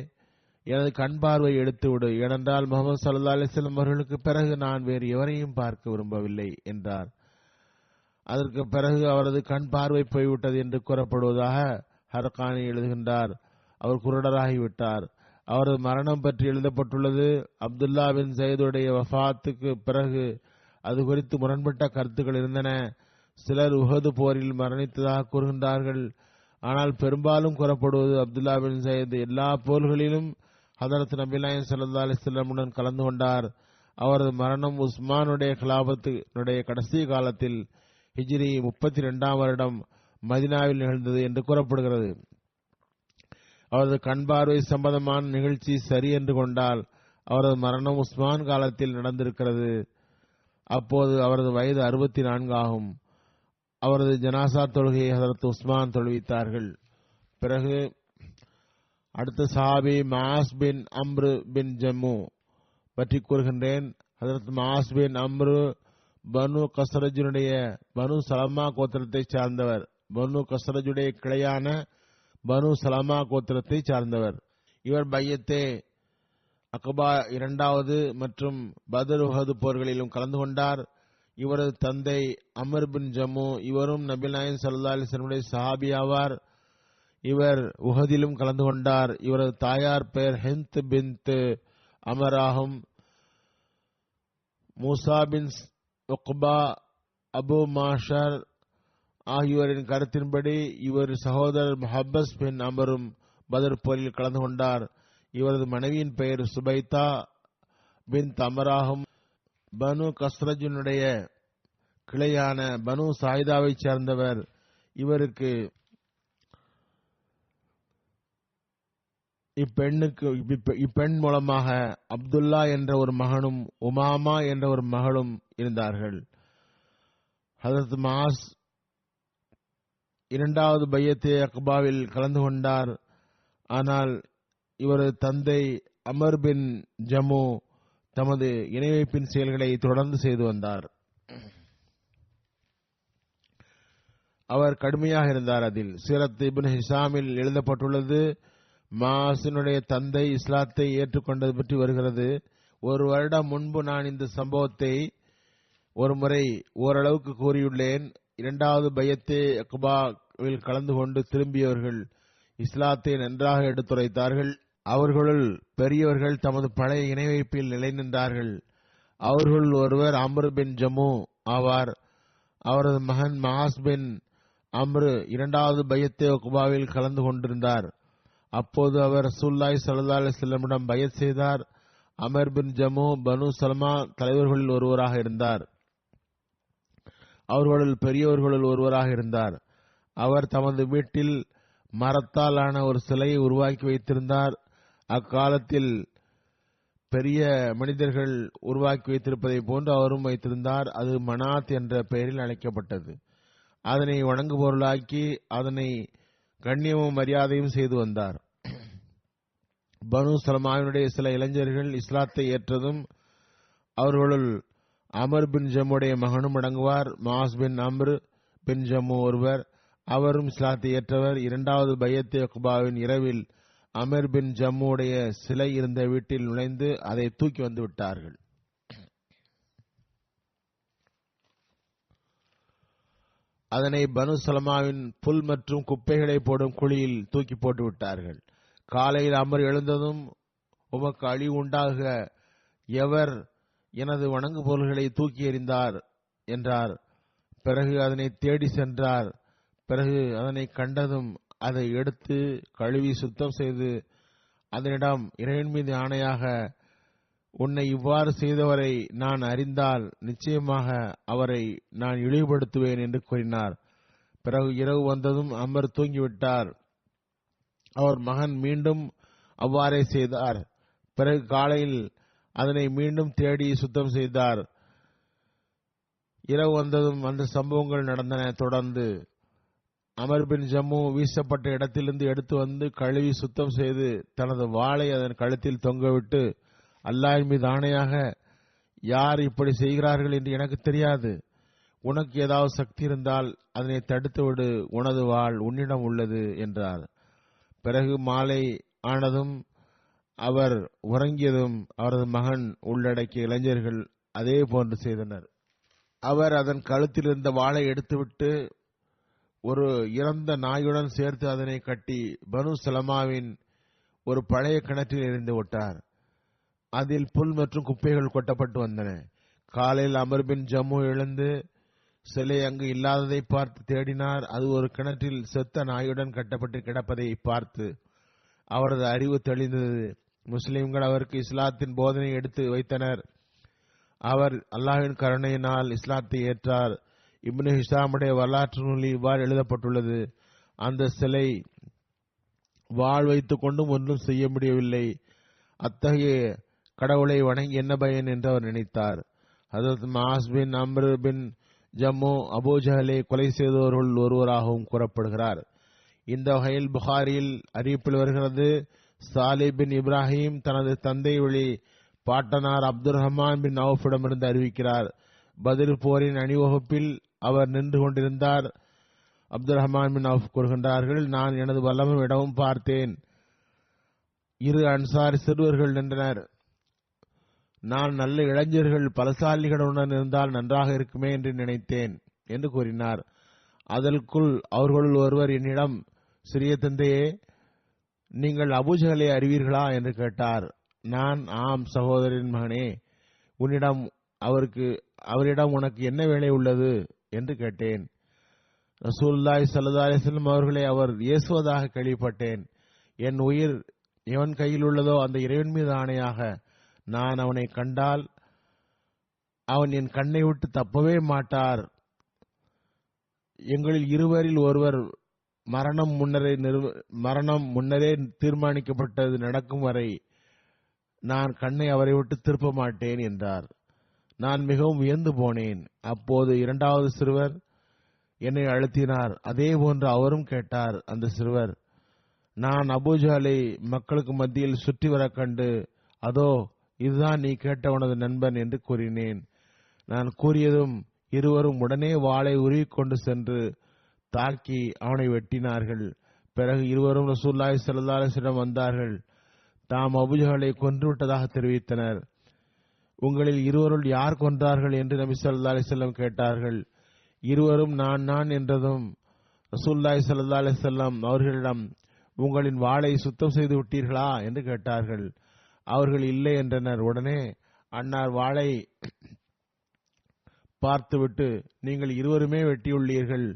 எனது கண் பார்வை எடுத்துவிடு, ஏனென்றால் முஹம்மது ஸல்லல்லாஹு அலைஹி வஸல்லம் அவர்களுக்கு பிறகு நான் வேறு எவரையும் பார்க்க விரும்பவில்லை என்றார். அதற்கு பிறகு அவரது கண் பார்வை போய்விட்டது என்று கூறப்படுவதாக ஹர்கானி எழுதுகின்றார். அவர் குருடராகிவிட்டார். அவரது மரணம் பற்றி எழுதப்பட்டுள்ளது. அப்துல்லா பின் சயீதுடைய வஃபாத்துக்கு பிறகு அது குறித்து முரண்பட்ட கருத்துக்கள் இருந்தன. சிலர் உஹது போரில் மரணித்ததாக கூறுகின்றார்கள். ஆனால் பெரும்பாலும் கூறப்படுவது அப்துல்லா பின் சயீத் எல்லா போர்களிலும் ஹதரத் நபிகள் நாயகம் ஸல்லல்லாஹு அலைஹி வஸல்லமுடன் கலந்து கொண்டார். அவரது மரணம் உஸ்மானுடைய கிலாபத்தினுடைய கடைசி காலத்தில் ஹிஜ்ரி 32ஆம் வருடம் மதீனாவில் நிகழ்ந்தது என்று கூறப்படுகிறது. அவரது கண் பார்வை சம்பந்தமான நிகழ்ச்சி சரி என்று கொண்டால் அவரது மரணம் உஸ்மான் காலத்தில் நடந்திருக்கிறது. அப்போது அவரது வயது 64 ஆகும். அவரது ஜனாசா தொழுகையை ஹதரத் உஸ்மான் தொழுவித்தார்கள். பிறகு அடுத்த சஹாபி மாஸ் பின் அம்ரு பின் ஜம்மு பற்றி கூறுகின்றேன். ஹதரத் மாஸ் பின் அம்ரு பனு கஸ்ரஜுடைய பனு சலமா கோத்திரத்தை சார்ந்தவர். பனு கஸ்ரஜுடைய கிளையான பனு சலமா கோத்திரத்தை சார்ந்தவர். இவர் பையத்தே அக்பா 2வது மற்றும் பத்ர் உஹது போர்களிலும் கலந்து கொண்டார். இவரது தந்தை அமர் பின் ஜம்மு, இவரும் நபிகள் நாயகம் ஸல்லல்லாஹு அலைஹி வஸல்லம் சஹாபி ஆவார். இவர் உஹதிலும் கலந்து கொண்டார். இவரது தாயார் பெயர் ஹிந்த் பின்த் அமர் ஆகும். மூசா பின் உக்பா, அபு மாஷர், ஆகியோரின் கருத்தின்படி இவர் சகோதரர் முஹப்பஸ் பின் அமரும் பதர் போரில் கலந்து கொண்டார். இவரது மனைவியின் பெயர் சுபைதா பின் தமராகும். பனு கஸ்ரஜினுடைய கிளையான பனு சாயிதாவை சேர்ந்தவர். இவருக்கு இப்பெண் மூலமாக அப்துல்லா என்ற ஒரு மகனும் உமாமா என்ற ஒரு மகளும் இருந்தார்கள். ஹதரத் மாஸ் இரண்டாவது பையத்தே அக்பாவில் கலந்து கொண்டார். ஆனால் இவரது தந்தை அமர் பின் ஜமு தமது இணைவைப்பின் செயல்களை தொடர்ந்து செய்து வந்தார். அவர் கடுமையாக இருந்தார். அதில் சீரத் இப்னு ஹிஷாமில் எழுதப்பட்டுள்ளது, மாசினுடைய தந்தை இஸ்லாத்தை ஏற்றுக்கொண்டது பற்றி வருகிறது. ஒரு வருடம் முன்பு நான் இந்த சம்பவத்தை ஒரு முறை ஓரளவுக்கு கூறியுள்ளேன். இரண்டாவது பையத்தே அக்பாவில் கலந்து கொண்டு திரும்பியவர்கள் இஸ்லாத்தை நன்றாக எடுத்துரைத்தார்கள். அவர்களுள் பெரியவர்கள் தமது பழைய இணை வைப்பில் நிலை நின்றார்கள். அவர்களுள் ஒருவர் அம்ரு பின் ஜமு ஆவார். அவரது மகன் மாஸ் பின் அம்ரு இரண்டாவது பையத்தே அக்பாவில் கலந்து கொண்டிருந்தார். அப்போது அவர் ரசூலுல்லாஹி ஸல்லல்லாஹு அலைஹி வஸல்லமிடம் பையத் செய்தார். அமர் பின் ஜமு பனு சல்மா தலைவர்களில் ஒருவராக இருந்தார். அவர்களுள் பெரியவர்களுள் ஒருவராக இருந்தார். அவர் தமது வீட்டில் மரத்தால் ஆன ஒரு சிலையை உருவாக்கி வைத்திருந்தார். அக்காலத்தில் பெரிய மனிதர்கள் உருவாக்கி வைத்திருப்பதை போன்று அவரும் வைத்திருந்தார். அது மனாத் என்ற பெயரில் அழைக்கப்பட்டது. அதனை வணங்கு பொருளாக்கி அதனை கண்ணியமும் மரியாதையும் செய்து வந்தார். பனு சல்மாவினுடைய சில இளைஞர்கள் இஸ்லாத்தை ஏற்றதும் அவர்களுள் அமர் பின் ஜம்முடைய மகனும் அடங்குவார். மாஸ் பின் அம்ரு பின் ஜம்மு ஒருவர், அவரும் இஸ்லாத்தை ஏற்றவர். இரண்டாவது பையத்தே அக்பாவின் இரவில் அமர் பின் ஜம்முடைய சிலை இருந்த வீட்டில் நுழைந்து அதை தூக்கி வந்து விட்டார்கள். அதனை பனு சலமாவின் புல் மற்றும் குப்பைகளை போடும் குழியில் தூக்கி போட்டு விட்டார்கள். காலையில் அமர் எழுந்ததும், உமக்கு அழிவு உண்டாக, எவர் எனது வணங்கு பொருள்களை தூக்கி எறிந்தார் என்றார். பிறகு அதனை தேடி சென்றார். பிறகு அதனை கண்டதும் அதை எடுத்து கழுவி சுத்தம் செய்து அதனிடம், இறைவன் மீது ஆணையாக உன்னை இவ்வாறு செய்தவரை நான் அறிந்தால் நிச்சயமாக அவரை நான் இழிவுபடுத்துவேன் என்று கூறினார். பிறகு இரவு வந்ததும் அமர் தூங்கிவிட்டார். அவர் மகன் மீண்டும் அவ்வாறே செய்தார். பிறகு காலையில் அதனை மீண்டும் தேடி சுத்தம் செய்தார். இரவு வந்ததும் அந்த சம்பவங்கள் நடந்தன. தொடர்ந்து அமர் பின் ஜம்மு வீசப்பட்ட இடத்திலிருந்து எடுத்து வந்து கழுவி சுத்தம் செய்து தனது வாளை அதன் கழுத்தில் தொங்கவிட்டு, அல்லாஹ்வின் மீது ஆணையாக யார் இப்படி செய்கிறார்கள் என்று எனக்கு தெரியாது. உனக்கு ஏதாவது சக்தி இருந்தால் அதனை தடுத்துவிடு, உனது வாள் உன்னிடம் உள்ளது என்றார். பிறகு மாலை ஆனதும் அவர் உறங்கியதும் அவரது மகன் உள்ளடக்கிய இளைஞர்கள் அதே போன்று செய்தனர். அவர் அதன் கழுத்தில் இருந்த வாளை எடுத்துவிட்டு ஒரு இறந்த நாயுடன் சேர்த்து அதனை கட்டி பனு சலமாவின் ஒரு பழைய கிணற்றில் எறிந்து விட்டார். அதில் புல் மற்றும் குப்பைகள் கொட்டப்பட்டு வந்தன. காலையில் அமர் பின் ஜம்மு எழுந்து சிலை அங்கு இல்லாததை பார்த்து தேடினார். அது ஒரு கிணற்றில் செத்த நாயுடன் கட்டப்பட்டு கிடப்பதை பார்த்து அவரது அறிவு தெளிந்தது. முஸ்லிம்கள் அவருக்கு இஸ்லாத்தின் போதனை எடுத்து வைத்தனர். அவர் அல்லாஹ்வின் கருணையினால் இஸ்லாத்தை ஏற்றார். இப்னு ஹிஷாமுடைய வரலாற்று நூலில் இவ்வாறு எழுதப்பட்டுள்ளது, அந்த சிலை வாழ் வைத்துக் கொண்டும் ஒன்றும் செய்ய முடியவில்லை. அத்தகைய கடவுளை வணங்கி என்ன பயன் என்று அவர் நினைத்தார். ஹதரத் மாஸ் பின் அம்ரு பின் ஜம்மு அபூஜஹலை கொலை செய்தவர்கள் ஒருவராகவும் கூறப்படுகிறார். இந்த வகையில் புகாரியில் அறிவிப்பில் வருகிறது, சாலிப் பின் இப்ராஹிம் தனது தந்தை வழி பாட்டனார் அப்துல் ரஹ்மான் பின் அவுஃபிடமிருந்து அறிவிக்கிறார். பத்ர் போரின் அணிவகுப்பில் அவர் நின்று கொண்டிருந்தார். அப்துல் ரஹ்மான் பின் அவுஃப் கூறுகின்றார்கள், நான் எனது வல்லமும் இடமும் பார்த்தேன். இரு அன்சாரி சிறுவர்கள் நின்றனர். நான் நல்ல இளைஞர்கள் பலசாலிகளுடன் இருந்தால் நன்றாக இருக்குமே என்று நினைத்தேன் என்று கூறினார். அதற்குள் அவர்களுள் ஒருவர் என்னிடம், சிறிய தந்தையே, நீங்கள் அபூஜஹலை அறிவீர்களா என்று கேட்டார். நான், ஆம் சகோதரின் மகனே, அவரிடம் உனக்கு என்ன வேலை உள்ளது என்று கேட்டேன். ரசூலுல்லாஹி ஸல்லல்லாஹு அலைஹி வஸல்லம் அவர்களை அவர் ஏசுவதாக கேள்விப்பட்டேன். என் உயிர் எவன் கையில் உள்ளதோ அந்த இறைவன் மீது ஆணையாக நான் அவனை கண்டால் அவன் என் கண்ணை விட்டு தப்பவே மாட்டார். எங்களில் இருவரில் ஒருவர் மரணம் முன்னரே தீர்மானிக்கப்பட்டது நடக்கும் வரை நான் கண்ணை அவரை விட்டு திருப்ப மாட்டேன் என்றார். நான் மிகவும் வியந்து போனேன். அப்போது இரண்டாவது சிறுவர் என்னை அழுத்தினார். அதே போன்று அவரும் கேட்டார். அந்த சிறுவர், நான் அபூஜஹலை மக்களுக்கு மத்தியில் சுற்றி வர கண்டு, அதோ இதுதான் நீ கேட்டவனது நண்பன் என்று கூறினேன். நான் கூறியதும் இருவரும் உடனே வாளை உருவிக்கொண்டு சென்று தாக்கி அவனை வெட்டினார்கள். பிறகு இருவரும் ரசூலுல்லாஹி ஸல்லல்லாஹு அலைஹி வஸல்லம் வந்தார்கள். தாம் அபூஜஹலை கொன்றுவிட்டதாக தெரிவித்தனர். உங்களில் இருவருள் யார் கொன்றார்கள் என்று நபி ஸல்லல்லாஹு அலைஹி வஸல்லம் கேட்டார்கள். இருவரும் நான் என்றதும் ரசூலுல்லாஹி ஸல்லல்லாஹு அலைஹி வஸல்லம் அவர்களிடம், உங்களின் வாளை சுத்தம் செய்து விட்டீர்களா என்று கேட்டார்கள். அவர்கள் இல்லை என்றனர். உடனே அன்னார் வாளை பார்த்துவிட்டு, நீங்கள் இருவருமே வெட்டியுள்ளீர்கள்.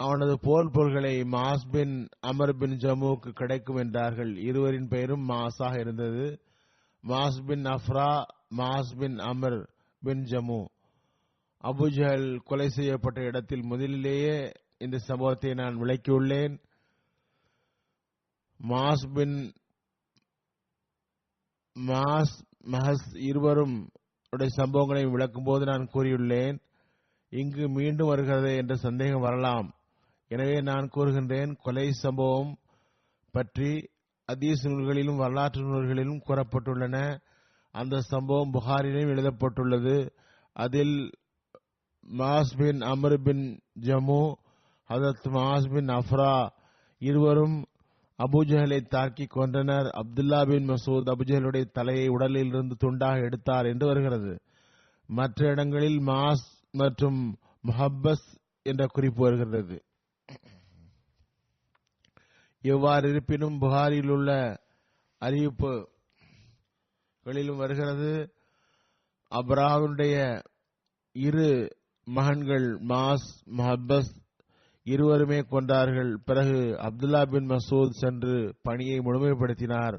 அவனது போர் பொருள்களை மாஸ் பின் அமர் பின் ஜமுக்கு கிடைக்கும் என்றார்கள். இருவரின் பெயரும் மாஸாக இருந்தது. மாஸ் பின் அஃப்ரா, மாஸ் பின் அமர் பின் ஜமு. அபூஜஹல் கொலை செய்யப்பட்ட இடத்தில் முதலிலேயே இந்த சம்பவத்தை நான் விளக்கியுள்ளேன். மாஸ் பின் மஹஸ் இருவரும் சம்பவங்களை விளக்கும் போது நான் கூறியுள்ளேன். இங்கு மீண்டும் வருகிறது என்ற சந்தேகம் வரலாம். எனவே நான் கூறுகின்றேன், கொலை சம்பவம் பற்றி ஹதீஸ் நூல்களிலும் வரலாற்று நூல்களிலும் கூறப்பட்டுள்ளன. அந்த சம்பவம் புகாரிலும் எழுதப்பட்டுள்ளது. அதில் மாஸ் பின் அமர் பின் ஜமு, ஹதரத் மாஸ் பின் அஃப்ரா இருவரும் அபூஜஹலை தாக்கி கொன்றனர். அப்துல்லா பின் மசூத் அபூஜஹலுடைய தலையை உடலில் இருந்து துண்டாக எடுத்தார் என்று வருகிறது. மற்ற இடங்களில் மாஸ் மற்றும் முஹப்பஸ் என்ற குறிப்பு வருகிறது. எவ்வாறு இருப்பினும் புகாரில் உள்ள அறிவிப்புகளிலும் வருகிறது, அப்ராஹுடைய இரு மகன்கள் மாஸ் முஹப்பஸ் இருவருமே கொண்டார்கள். பிறகு அப்துல்லா பின் மசூத் சென்று பணியை முழுமைப்படுத்தினார்.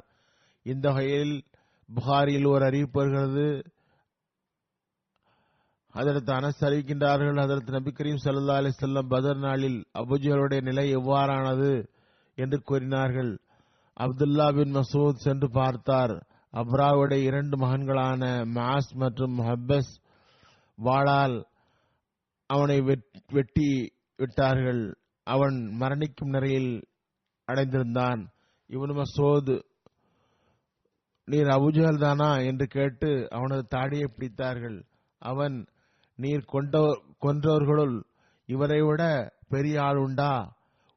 இந்த வகையில் புகாரில் ஒரு அறிவிப்பு வருகிறது. ஹதரத் அனஸ் அறிவிக்கின்றார்கள், ஹதரத் நபி கரீம் ஸல்லல்லாஹு அலைஹி வஸல்லம் பத்ர் நாளில் அபூஜஹலுடைய நிலை எவ்வாறானது என்று கூறினார்கள். அப்துல்லா பின் மசூத் சென்று பார்த்தார். அப்ராவுடைய இரண்டு மகன்களான மாஸ் மற்றும் முஹப்பஸ் வாளால் அவனை வெட்டி விட்டார்கள். அவன் மரணிக்கும் நிலையில் அடைந்திருந்தான். இப்னு மசூத், நீர் அபூஜஹல் தானா என்று கேட்டு அவனது தாடியை பிடித்தார்கள். அவன், நீர் கொன்றவர்களுள் இவரை விட பெரிய ஆள் உண்டா?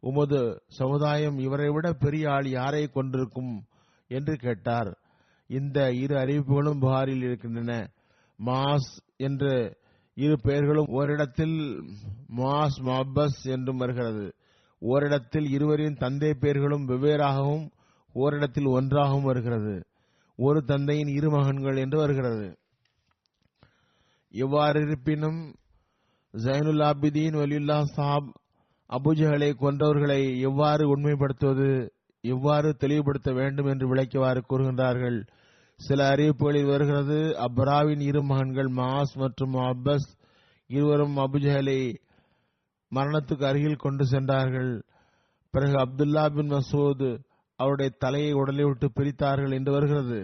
உமது சமுதாயம் இவரை விட பெரிய ஆள் யாரை கொண்டிருக்கும் என்று கேட்டார். இந்த இரு அறிவிப்புகளும் புகாரில் இருக்கின்றன. மாஸ் என்ற இரு பெயர்களும் ஓரிடத்தில் மாஸ் முஹப்பஸ் என்றும் வருகிறது. ஓரிடத்தில் இருவரின் தந்தை பெயர்களும் வெவ்வேறாகவும் ஓரிடத்தில் ஒன்றாகவும் வருகிறது. ஒரு தந்தையின் இரு மகன்கள் என்று வருகிறது. எவ்வாறு இருப்பினும் ஜைனுல் ஆபிதீன் வலியுல்லா சாப் அபூஜஹலை கொன்றவர்களை எவ்வாறு உண்மைப்படுத்துவது, எவ்வாறு தெளிவுபடுத்த வேண்டும் என்று விளக்கிவாறு கூறுகின்றார்கள். சில அறிவிப்புகளில் வருகிறது, அப்ராவின் இரு மகன்கள் மாஸ் மற்றும் முஹப்பஸ் இருவரும் அபூஜஹலை மரணத்துக்கு அருகில் கொண்டு சென்றார்கள். பிறகு அப்துல்லா பின் மசூத் அவருடைய தலையை உடலை விட்டு பிரித்தார்கள் என்று வருகிறது.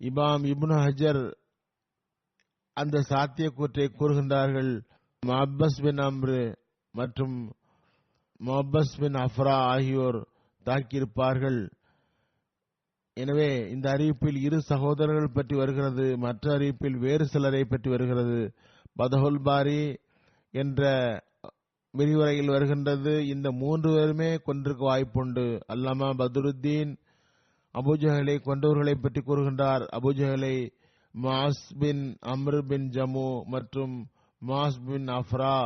இமாம் இப்னு ஹஜர் அந்த சாத்தியக்கூற்றை கூறுகின்றார்கள். முஹப்பஸ் பின் அம்ரு மற்றும் முஹப்பஸ் பின் அஃப்ரா ஆகியோர் தாக்கியிருப்பார்கள். எனவே இந்த அறிவிப்பில் இரு சகோதரர்கள் பற்றி வருகிறது. மற்ற அறிவிப்பில் வேறு சிலரை பற்றி வருகிறது. பதஹுல் பாரி என்ற விரிவுரையில் வருகின்றது, இந்த மூன்று பேருமே கொன்றிருக்க வாய்ப்புண்டு. அல்லாமா பத்ருத்தீன் அபூஜஹலை கொன்றவர்களை பற்றி கூறுகின்றார். அபூஜஹலை மாஸ் பின் அம்ர் பின் ஜமு மற்றும் மாஸ் பின் அஃப்ரா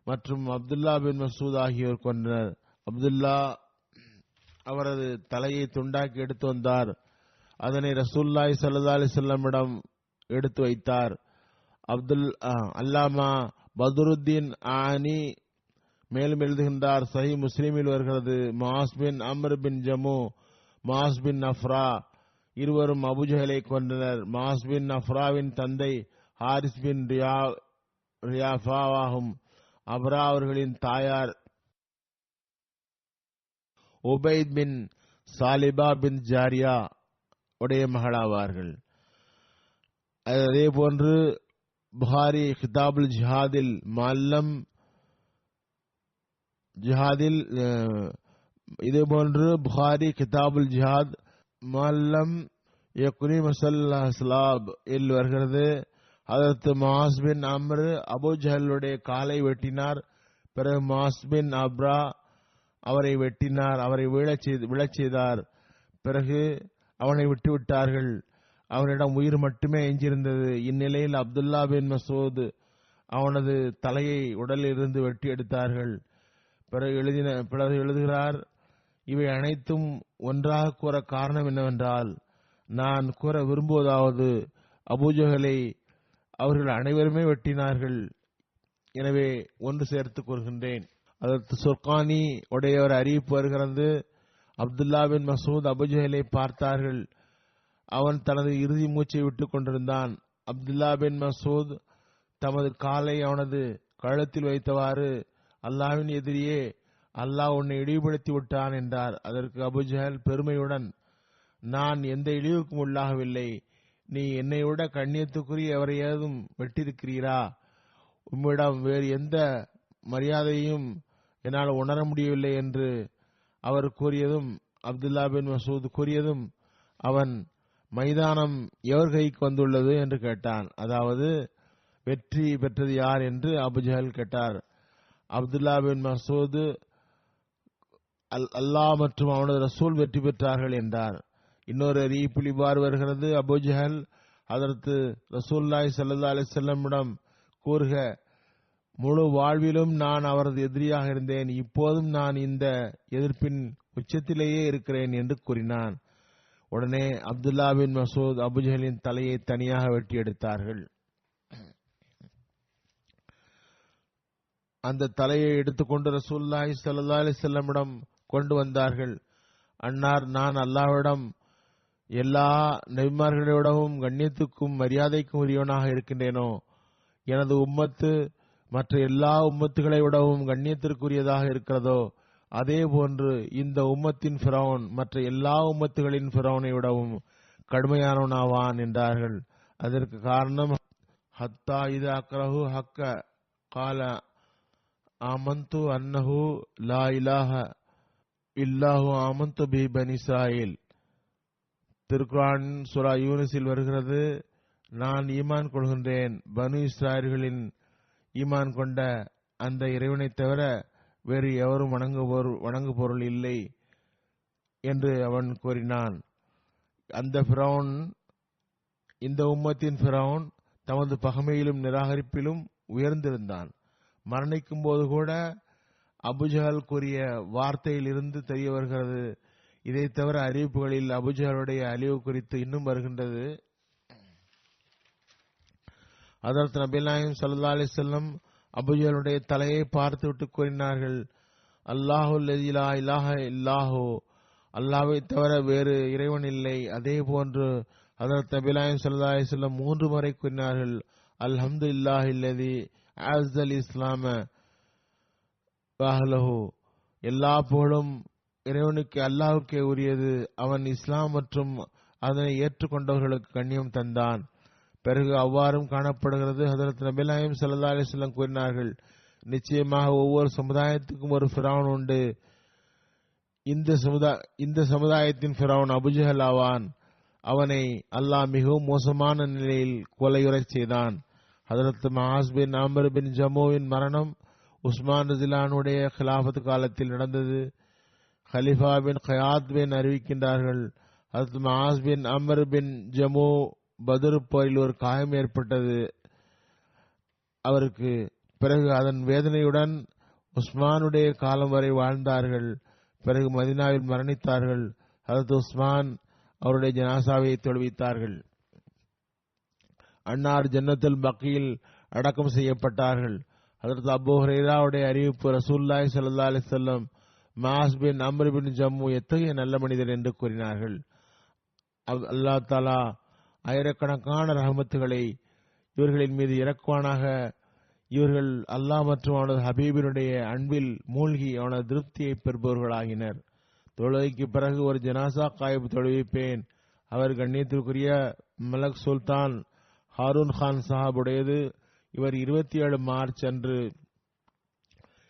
மற்றும் அப்துல்லா பின் மசூத் ஆகியோர் கொன்றனர். அப்துல்லா அவரது தலையை துண்டாக்கி எடுத்து வந்தார். அதனை ரசூலுல்லாஹி ஸல்லல்லாஹு அலைஹி வஸல்லமிடம் எடுத்து வைத்தார். அல்லாமா பதுருத்தீன் ஆனி மேலும் எழுதுகின்றார், சஹி முஸ்லிமில் வருகிறது, மாஸ் பின் அம்ர் பின் ஜமு, மாஸ் பின் அஃப்ரா இருவரும் அபுஜஹலை கொன்றனர். மாஸ் பின் அஃப்ராவின் தந்தை ஹாரிஸ் பின் ரியாஃபாவாகும். அப்ரா அவர்களின் தாயார் உபைத் பின் சாலிபா பின் ஜாரியா உடைய மகளாவார்கள். அதே போன்று புகாரி கிதாபுல் ஜிஹாதில் மல்லம் ஜிஹாதில் இதேபோன்று புகாரி கிதாபுல் ஜிஹாத் மல்லம் யக்னி மசல்லாப் இல் வருகிறது. அதற்கு மாஸ் பின் அம்ர் அபு ஜஹலுடைய காலை வெட்டினார். பிறகு மாஸ் பின் அப்ரா அவரை வெட்டினார், அவரை விழச் செய்தார். பிறகு அவனை விட்டுவிட்டார்கள். அவனிடம் உயிர் மட்டுமே எஞ்சியிருந்தது. இந்நிலையில் அப்துல்லா பின் மசூத் அவனது தலையை உடலில் இருந்து வெட்டி எடுத்தார்கள். பிறகு எழுதுகிறார், இவை அனைத்தும் ஒன்றாக கூற காரணம் என்னவென்றால், நான் கூற விரும்புவதாவது அபூஜஹலை அவர்கள் அனைவருமே வெட்டினார்கள். எனவே ஒன்று சேர்த்து கூறுகின்றேன். அதற்கு சுர்கானி உடைய ஒரு அறிவிப்பு வருகிறது. அப்துல்லா பின் மசூத் அபூஜஹலை பார்த்தார்கள். அவன் தனது இறுதி மூச்சை விட்டுக் கொண்டிருந்தான். அப்துல்லா பின் மசூத் தமது காலை அவனது கழுத்தில் வைத்தவாறு, அல்லாஹ்வின் எதிரியே, அல்லாஹ் உன்னை இழிவுபடுத்தி விட்டான் என்றார். அதற்கு அபூஜஹல் பெருமையுடன், நான் எந்த இழிவுக்கும் உள்ளாகவில்லை. நீ என்னை விட கண்ணியத்துக்குரிய எவரையாவது வெட்டியிருக்கிறீரா? உம்மிடம் வேறு எந்த மரியாதையும் என்னால் உணர முடியவில்லை என்று அவர் கூறியதும், அப்துல்லா பின் மசூத் கூறியதும், அவன் மைதானம் எவர் கைக்கு வந்துள்ளது என்று கேட்டான். அதாவது வெற்றி பெற்றது யார் என்று அபூஜஹல் கேட்டார். அப்துல்லா பின் மசூத், அல்லாஹ் மற்றும் அவனது ரசூல் வெற்றி பெற்றார்கள் என்றார். இன்னொரு அறிவிப்பில் இவ்வாறு வருகிறது, அபூஜஹல் ஹதரத் ரசூலுல்லாஹி ஸல்லல்லாஹு அலைஹி வஸல்லமிடம் கூறுக, முழு வாழ்விலும் நான் அவரது எதிரியாக இருந்தேன், இப்போதும் நான் இந்த எதிர்ப்பின் உச்சத்திலேயே இருக்கிறேன் என்று கூறினான். உடனே அப்துல்லா பின் மசூத் அபூஜஹலின் தலையை தனியாக வெட்டி எடுத்தார்கள். அந்த தலையை எடுத்துக்கொண்டு ரசூலுல்லாஹி ஸல்லல்லாஹு அலைஹி வஸல்லமிடம் கொண்டு வந்தார்கள். அன்னார், நான் அல்லாஹ்விடம் எல்லா நபிமார்களிடமும் கண்ணியத்துக்கும் மரியாதைக்கும் உரியவனாக இருக்கின்றேனோ, எனது உம்மத்து மற்ற எல்லா உம்மத்துகளை விடவும் கண்ணியத்திற்குரியதாக இருக்கிறதோ, அதே போன்று இந்த உம்மத்தின் ஃபிரௌன் மற்ற எல்லா உம்மத்துகளின் ஃபிரௌனை விடவும் கடுமையானவனாவான் என்றார்கள். அதற்கு காரணம், ஹத்தா இதா அக்ரஹு ஹக்க கால ஆமந்து அன்னஹு லா இலாஹ இல்லாஹு ஆமந்து பி பனி இஸ்ராயில். திருக்குர்ஆன் சூரா யூனுஸில் வருகிறது, நான் ஈமான் கொள்கின்றேன், பனு இஸ்ராயல்களின் ஈமான் கொண்ட அந்த இறைவனை தவிர வேறு எவரும் வணங்கு பொருள் இல்லை என்று அவன் கூறினான். அந்த ஃபிரௌன், இந்த உம்மத்தின் ஃபிரௌன் தமது பகைமையிலும் நிராகரிப்பிலும் உயர்ந்திருந்தான். மரணிக்கும் போது கூட அபூஜஹல் கூறிய வார்த்தையில் இருந்து தெரிய வருகிறது. இதை தவிர அறிவிப்புகளில் அபூஜஹலுடைய அழிவு குறித்து இன்னும் வருகின்றது. ஹதரத் நபி நாயகம் ஸல்லல்லாஹு அலைஹி வஸல்லம் அபூஜஹலுடைய தலையை பார்த்துவிட்டு கூறினார்கள், அல்லாஹு அல்லதி லா இலாஹ இல்லாஹு, அல்லாஹ்வை தவிர வேறு இறைவன் இல்லை. அதே போன்று ஹதரத் நபி நாயகம் ஸல்லல்லாஹு அலைஹி வஸல்லம் 3 முறை கூறினார்கள், அல்ஹம்துலில்லாஹி அல்லதி அஸ்ஸல் இஸ்லாம வஅஹ்லஹு, எல்லா புகழும் இறைவனுக்கு அல்லாஹ்வுக்கே உரியது, அவன் இஸ்லாம் மற்றும் அதனை ஏற்றுக்கொண்டவர்களுக்கு கண்ணியம் தந்தான். பிறகு அவ்வாறும் காணப்படுகிறது. ஹதரத் நபி நாயகம் ஸல்லல்லாஹு அலைஹி வஸல்லம் கூறினார்கள், நிச்சயமாக ஒவ்வொரு சமுதாயத்துக்கும் ஒரு ஃபிரௌன் உண்டு. இந்த சமுதாயத்தின் ஃபிரௌன் அபூஜஹல் ஆவான். அவனை அல்லாஹ் மிகவும் மோசமான நிலையில் கொலையுறச் செய்தான். ஹதரத் மாஸ் பின் அம்ர் பின் ஜமுவின் மரணம் உஸ்மான் ரஸியல்லாஹுடைய கிலாஃபத் காலத்தில் நடந்தது. ஹலிஃபா பின் கயாத் பின் அறிவிக்கின்றார்கள், ஹதரத் மாஸ் பின் அம்ர் பின் ஜமு பத்ர் போரில் ஒரு காயம் ஏற்பட்டது அவருக்கு. பிறகு அதன் வேதனையுடன் உஸ்மானுடைய காலம் வரை வாழ்ந்தார்கள். பிறகு மதீனாவில் மரணித்தார்கள். ஹதரத் உஸ்மான் அவருடைய ஜனாசாவை தொழுவித்தார்கள். அன்னார் ஜன்னத்துல் பக்கீல் அடக்கம் செய்யப்பட்டார்கள். ஹஜ்ரத் அபூ ஹுரைராவுடைய அறிவிப்பு, ரசூலுல்லாஹி ஸல்லல்லாஹு அலைஹி வஸல்லம் மாஸ் பின் அம்ர் பின் ஜம்மு எத்தகைய நல்ல மனிதர் என்று கூறினார்கள். அல்லாஹ் தஆலா ஆயிரக்கணக்கான ரஹமத்துகளை இவர்களின் மீது இறக்குவானாக. இவர்கள் அல்லாஹ் மற்றும் அவனது ஹபீபினுடைய அன்பில் மூழ்கி அவனது திருப்தியை பெறுபவர்களாகினர். தொழுகைக்கு பிறகு ஒரு ஜனாசா காயிப் தொழுவிப்பேன். அவர் கண்ணியத்திற்குரிய மலக் சுல்தான் ஹாரூன் கான் சாஹாபுடையது. இவர் 27 மார்ச் அன்று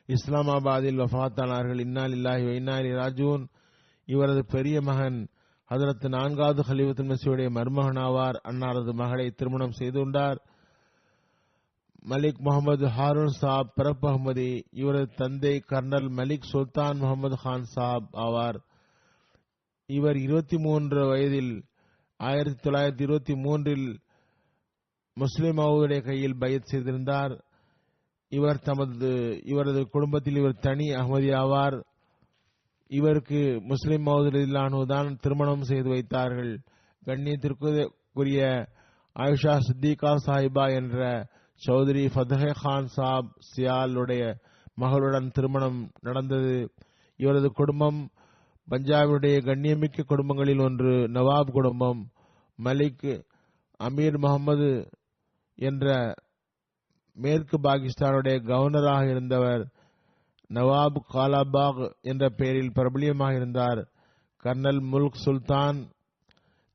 இஸ்லாமாபாத்தில் வஃபாத்தானார்கள். இன்னா லில்லாஹி வ இன்னா இலைஹி ராஜிஊன். இவரது பெரிய மகன் ஹஜ்ரத் 4வது கலீஃபத்துல் மஸீஹுடைய மருமகனாவார். அன்னாரது மகளை திருமணம் செய்து கொண்டார். மலிக் முகமது ஹாரூன் சாப் பிறப்பு அஹ்மதி. இவரது தந்தை கர்னல் மலிக் சுல்தான் முகமது கான் சாப் ஆவார். இவர் 23 வயதில் 1923 முஸ்லிமாவுடைய கையில் பையத் செய்திருந்தார். இவரது குடும்பத்தில் இவர் தனி அஹ்மதி ஆவார். இவருக்கு முஸ்லிம் மௌதுதான் திருமணம் செய்து வைத்தார்கள். கண்ணியத்திற்குரிய ஆயிஷா சித்திகா சாஹிபா என்ற சௌத்ரி ஃபதஹே கான் சாப் சியாலுடைய மகளுடன் திருமணம் நடந்தது. இவரது குடும்பம் பஞ்சாபுடைய கண்ணியமிக்க குடும்பங்களில் ஒன்று. நவாப் குடும்பம். மலிக் அமீர் முகமது என்ற மேற்கு பாகிஸ்தானுடைய கவர்னராக இருந்தவர். நவாப் காலாபாக் என்ற பெயரில் பிரபலியமாக இருந்தார். கர்னல் முல்க் சுல்தான்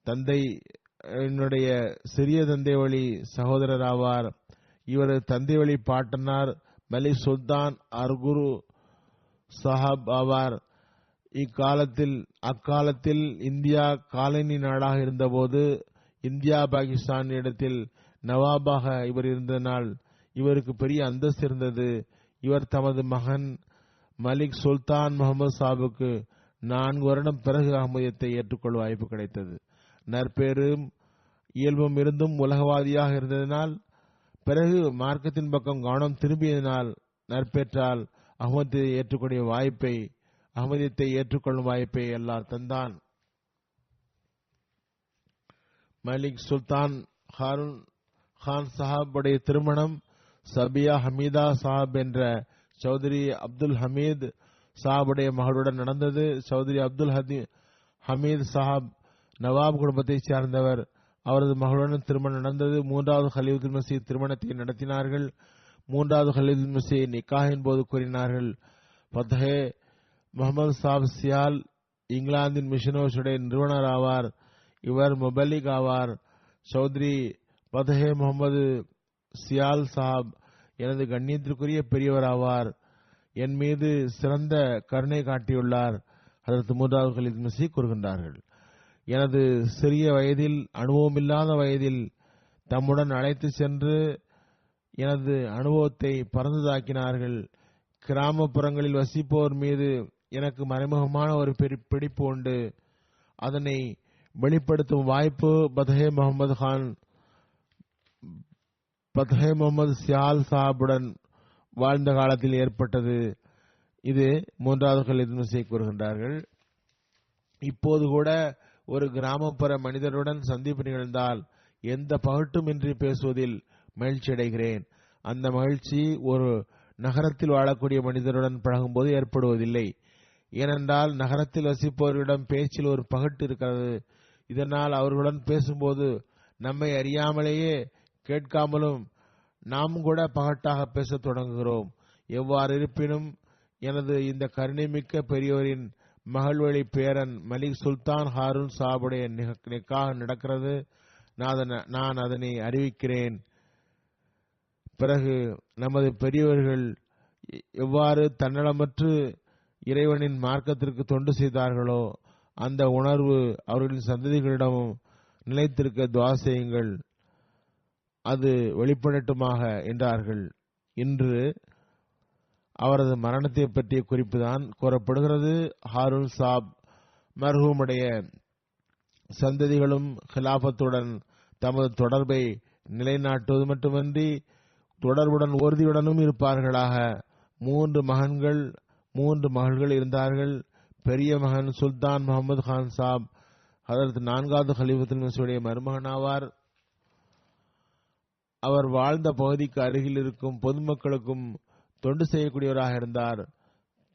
தந்தை என்னுடைய சிறிய தந்தை வழி சகோதரர் ஆவார். இவரது தந்தை வழி பாட்டனார் மலிக் சுல்தான் அர்குரு சாஹப் ஆவார். அக்காலத்தில் இந்தியா காலனி நாடாக இருந்தபோது இந்தியா பாகிஸ்தான் இடத்தில் நவாபாக இவர் இருந்ததனால் இவருக்கு பெரிய அந்தஸ்து இருந்தது. இவர் தமது மகன் மலிக் சுல்தான் முகமது சாபுக்கு 4 வருடம் பிறகு அஹ்மதியத்தை ஏற்றுக்கொள்ள வாய்ப்பு கிடைத்தது. நற்பேரும் இயல்பும் இருந்தும் உலகவாதியாக இருந்ததனால் பிறகு மார்க்கத்தின் பக்கம் கவனம் திரும்பியதனால் நற்பேற்றால் அஹ்மதியத்தை ஏற்றுக்கொள்ளும் வாய்ப்பை அல்லாஹ் தந்தான். மலிக் சுல்தான் ஹாரூன் கான் சாஹாபுடைய திருமணம் சபியா ஹமீதா சாஹப் என்ற சௌத்ரி அப்துல் ஹமீத் சாஹாபுடைய மகளுடன் நடந்தது. சௌத்ரி அப்துல் ஹமீத் சாஹப் நவாப் குடும்பத்தை சேர்ந்தவர். அவரது மகளுடன் திருமணம் நடந்தது. 3வது கலீஃபத்துல் மஸீஹ் திருமணத்தை நடத்தினார்கள். 3வது கலீஃபத்துல் மஸீஹ் நிக்காஹின் போது கூறினார்கள், ஃபதஹே முகமது சாப் சியால் இங்கிலாந்தின் மிஷனோஸுடைய நிறுவனர் ஆவார். இவர் முபல்லிக் ஆவார். சௌத்ரி ஃபதஹே முகமது சியால் சாப் எனது கண்ணியத்திற்குரிய பெரியவர் ஆவார். என் மீது சிறந்த கருணை காட்டியுள்ளார். அதற்கு 3வது கலீஃபத்துல் மஸீஹ் கூறுகின்றார்கள், எனது சிறிய வயதில் அனுபவமில்லாத வயதில் தம்முடன் அழைத்து சென்று எனது அனுபவத்தை பரந்ததாக்கினார்கள். கிராமப்புறங்களில் வசிப்போர் மீது எனக்கு மறைமுகமான ஒரு பிடிப்பு உண்டு. அதனை வெளிப்படுத்தும் வாய்ப்பு ஃபதஹே முகமது சியால் சாஹிபுடன் வாழ்ந்த காலத்தில் ஏற்பட்டது. இது 3வது கலீஃபத்துல் மஸீஹ் கூறுகின்றார்கள். இப்போது கூட ஒரு கிராமப்புற மனிதருடன் சந்திப்பு நிகழ்ந்தால் எந்த பகட்டுமின்றி பேசுவதில் மகிழ்ச்சி அடைகிறேன். அந்த மகிழ்ச்சி ஒரு நகரத்தில் வாழக்கூடிய மனிதருடன் பழகும்போது ஏற்படுவதில்லை. ஏனென்றால் நகரத்தில் வசிப்பவர்களிடம் பேச்சில் ஒரு பகட்டு இருக்கிறது. இதனால் அவர்களுடன் பேசும்போது நம்மை அறியாமலேயே கேட்காமலும் நாம் கூட பகட்டாக பேசத் தொடங்குகிறோம். எவ்வாறு இருப்பினும் எனது இந்த கருணைமிக்க பெரியவரின் மகள் வழி பேரன் மலிக் சுல்தான் ஹாரூன் சாபுடைய நிக்காஹ் நடக்கிறது. நான் அதனை அறிவிக்கிறேன். பிறகு நமது பெரியவர்கள் எவ்வாறு தன்னலமற்று இறைவனின் மார்க்கத்திற்கு தொண்டு செய்தார்களோ அந்த உணர்வு அவர்களின் சந்ததிகளிடமும் நிலைத்திருக்க துஆ செய்யுங்கள், அது வெளிப்படட்டுமாக என்றார்கள். இன்று அவரது மரணத்தை பற்றிய குறிப்புதான் கூறப்படுகிறது. ஹாரூன் சாப் மர்ஹூமுடைய சந்ததிகளும் ஹிலாபத்துடன் தமது தொடர்பை நிலைநாட்டுவது மட்டுமன்றி தொடர்புடன் உறுதியுடனும் இருப்பார்களாக. 3 மகள்கள் இருந்தார்கள். பெரிய மகன் சுல்தான் முகமது கான் சாப் ஹதரத் 4வது கலீஃபத்துல் மஸீஹுடைய மருமகனாவார். அவர் வாழ்ந்த பகுதிக்கு அருகில் இருக்கும் பொதுமக்களுக்கும் தொண்டு செய்யக்கூடியவராக இருந்தார்.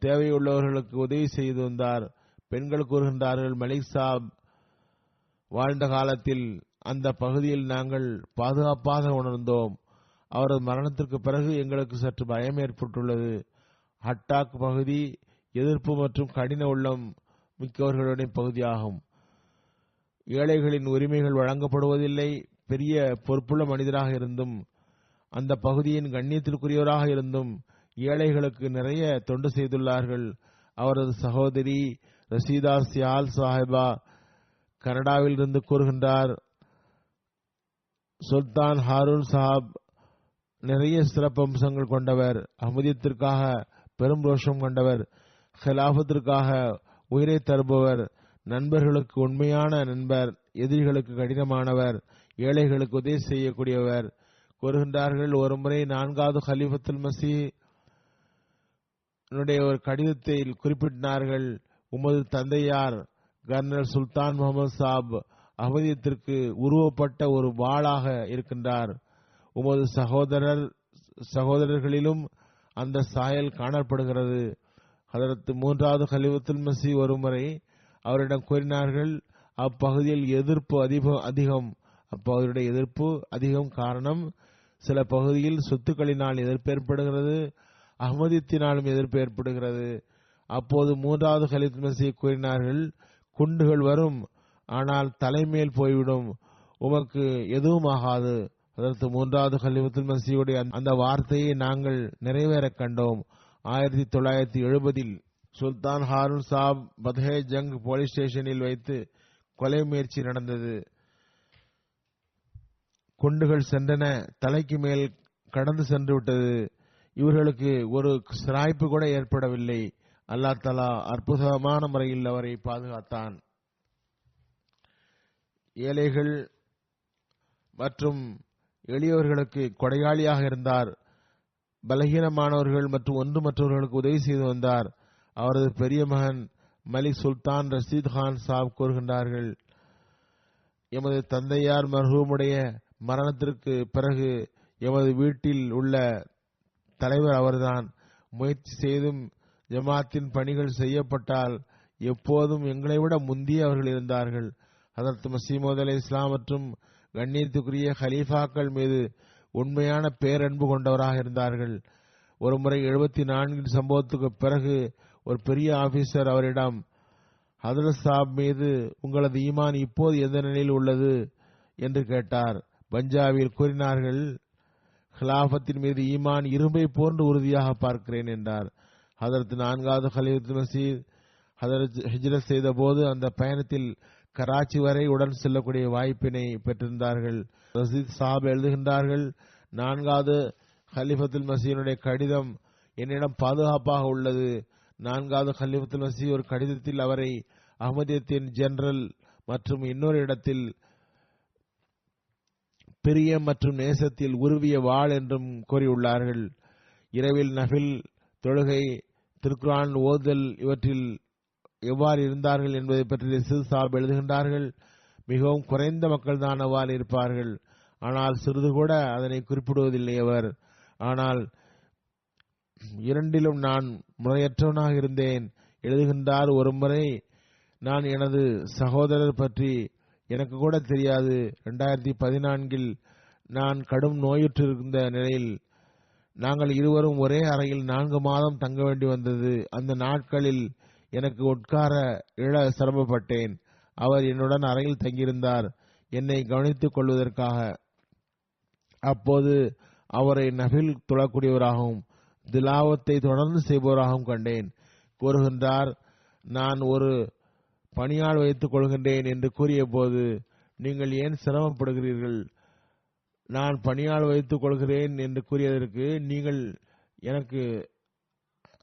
தேவையுள்ளவர்களுக்கு உதவி செய்து வந்தார். பெண்கள் கூறுகின்றார்கள், மலிக் சாப் வாழ்ந்த காலத்தில் அந்த பகுதியில் நாங்கள் பாதுகாப்பாக உணர்ந்தோம். அவரது மரணத்திற்கு பிறகு எங்களுக்கு சற்று பயம் ஏற்பட்டுள்ளது. ஹட்டாக் பகுதி எதிர்ப்பு மற்றும் கடின உள்ளம் மிக்கவர்களுடைய பகுதியாகும். ஏழைகளின் உரிமைகள் வழங்கப்படுவதில்லை. பெரிய பொறுப்புள்ள மனிதராக இருந்தும், அந்த பகுதியின் கண்ணியத்திற்குரியவராக இருந்தும் ஏழைகளுக்கு நிறைய தொண்டு செய்துள்ளார்கள். அவரது சகோதரி ரஷீதா சியால் சாஹிபா கனடாவில் இருந்து கூறுகின்றார், சுல்தான் ஹாரூன் சாப் நிறைய சிறப்பம்சங்கள் கொண்டவர். அஹ்மதியத்திற்காக பெரும் ரோஷம் கொண்டவர். ஹிலாபத்திற்காக உயிரை தருபவர். நண்பர்களுக்கு உண்மையான நண்பர். எதிரிகளுக்கு கடினமானவர். ஏழைகளுக்கு உதவி செய்யக்கூடியவர். கூறுகின்றார்கள், ஒருமுறை 4வது ஹலீஃபத்துல் மஸீஹ் ஒரு கடிதத்தில் குறிப்பிட்டார்கள், உமது தந்தையார் கர்னல் சுல்தான் முகமது சாப் அஹ்மதியத்திற்கு உருவப்பட்ட ஒரு வாளாக இருக்கின்றார். உமது சகோதரர்களிலும் அந்த சாயல் காணப்படுகிறது. ஹதரத் 3வது ஹலீஃபத்துல் மஸீஹ் ஒருமுறை அவரிடம் கூறினார்கள், அப்பகுதியில் எதிர்ப்பு அதிகம். காரணம், சில பகுதியில் சொத்துக்களினால் எதிர்ப்பு ஏற்படுகிறது, அஹ்மதியத்தினாலும் எதிர்ப்பு ஏற்படுகிறது. அப்போது 3வது ஹலீஃபத்துல் மஸீஹ் கூறினார்கள், குண்டுகள் வரும், ஆனால் தலைமேல் போய்விடும், உமக்கு எதுவும் ஆகாது. அதற்கு 3வது ஹலீஃபத்துல் மஸீஹுடைய அந்த வார்த்தையை நாங்கள் நிறைவேற கண்டோம். 1970 சுல்தான் ஹாரூன் சாப் பத்ஹே ஜங் போலீஸ் ஸ்டேஷனில் வைத்து கொலை முயற்சி நடந்தது. குண்டுகள் சென்றன, தலைக்கு மேல் கடந்து சென்று விட்டது. இவர்களுக்கு ஒரு சிராய்ப்பு கூட ஏற்படவில்லை. அல்லாஹ் தஆலா அற்புதமான முறையில் அவரை பாதுகாத்தான். ஏழைகள் மற்றும் எளியவர்களுக்கு கொடையாளியாக இருந்தார். பலகீனமானவர்கள் மற்றும் ஒன்றுமற்றவர்களுக்கு உதவி செய்து வந்தார். அவரது பெரிய மகன் மலிக் சுல்தான் ரஷீத் கான் சாப் கூறுகின்றார்கள், எமது தந்தையார் மர்ஹூமுடைய மரணத்திற்கு பிறகு எமது வீட்டில் உள்ள தலைவர் அவர்தான். முயற்சி செய்தும் ஜமாத்தின் பணிகள் செய்யப்பட்டால் எப்போதும் எங்களை விட முந்திய அவர்கள் இருந்தார்கள். ஹதரத் மஸீஹ் மவ்ஊத் அலைஹிஸ்ஸலாம் மற்றும் கண்ணியத்துக்குரிய ஹலீஃபாக்கள் மீது உண்மையான பேரன்பு கொண்டவராக இருந்தார்கள். ஒருமுறை 74 சம்பவத்துக்கு பிறகு ஒரு பெரிய ஆபீசர் அவரிடம், ஹதரத் சாப் மீது உங்களது ஈமான் இப்போது எந்த நிலையில் உள்ளது என்று கேட்டார். பஞ்சாபில் கூறினார்கள், ஹிலாஃபத்தின் மீது ஈமான் இரும்பை போன்று உறுதியாக பார்க்கிறேன் என்றார். ஹதரத் 4வது ஹலீஃபத்துல் மஸீஹ் ஹதரத் ஹிஜ்ரத் செய்த போது அந்த பயணத்தில் கராச்சி வரை உடன் செல்லக்கூடிய வாய்ப்பினை பெற்றிருந்தார்கள். ரஷீத் சாப் எழுதுகின்றார்கள், 4வது ஹலீஃபத்துல் மஸீஹுடைய கடிதம் என்னிடம் பாதுகாப்பாக உள்ளது. 4வது ஹலீஃபத்துல் மஸீஹ் ஒரு கடிதத்தில் அவரை அஹ்மதியத்தின் ஜெனரல் மற்றும் இன்னொரு இடத்தில் பிரியம் மற்றும் நேசத்தில் உருவிய வாள் என்றும் கூறியுள்ளார்கள். இரவில் நஃபில் தொழுகை, திருக்குர்ஆன் ஓதுதல் இவற்றில் எவ்வாறு இருந்தார்கள் என்பதை பற்றி ரஷீத் சாப் எழுதுகின்றார்கள், மிகவும் குறைந்த மக்கள் தான் அவ்வாறு இருப்பார்கள். ஆனால் சிறிது கூட அதனை குறிப்பிடுவதில்லை அவர். ஆனால் இரண்டிலும் நான் முறையற்றவனாக இருந்தேன். எழுதுகின்றார், ஒரு முறை நான் எனது சகோதரர் பற்றி எனக்கு கூட தெரியாது. 2014 நான் கடும் நோயுற்றிருந்த நிலையில் நாங்கள் இருவரும் ஒரே அறையில் 4 மாதம் தங்க வேண்டி வந்தது. அந்த நாட்களில் எனக்கு உட்கார இழ சிரமப்பட்டேன். அவர் என்னுடன் அறையில் தங்கியிருந்தார், என்னை கவனித்துக் கொள்வதற்காக. அப்போது அவரை நஃபில் தொழக்கூடியவராகவும் திலாவத்தை தொடர்ந்து செய்பவராகவும் கண்டேன். கூறுகின்றார், நான் ஒரு பணியாள் வைத்துக் கொள்கின்றேன் என்று கூறிய போது, நீங்கள் ஏன் சிரமப்படுகிறீர்கள், நான் பணியாள் வைத்துக் கொள்கிறேன் என்று கூறியதற்கு நீங்கள் எனக்கு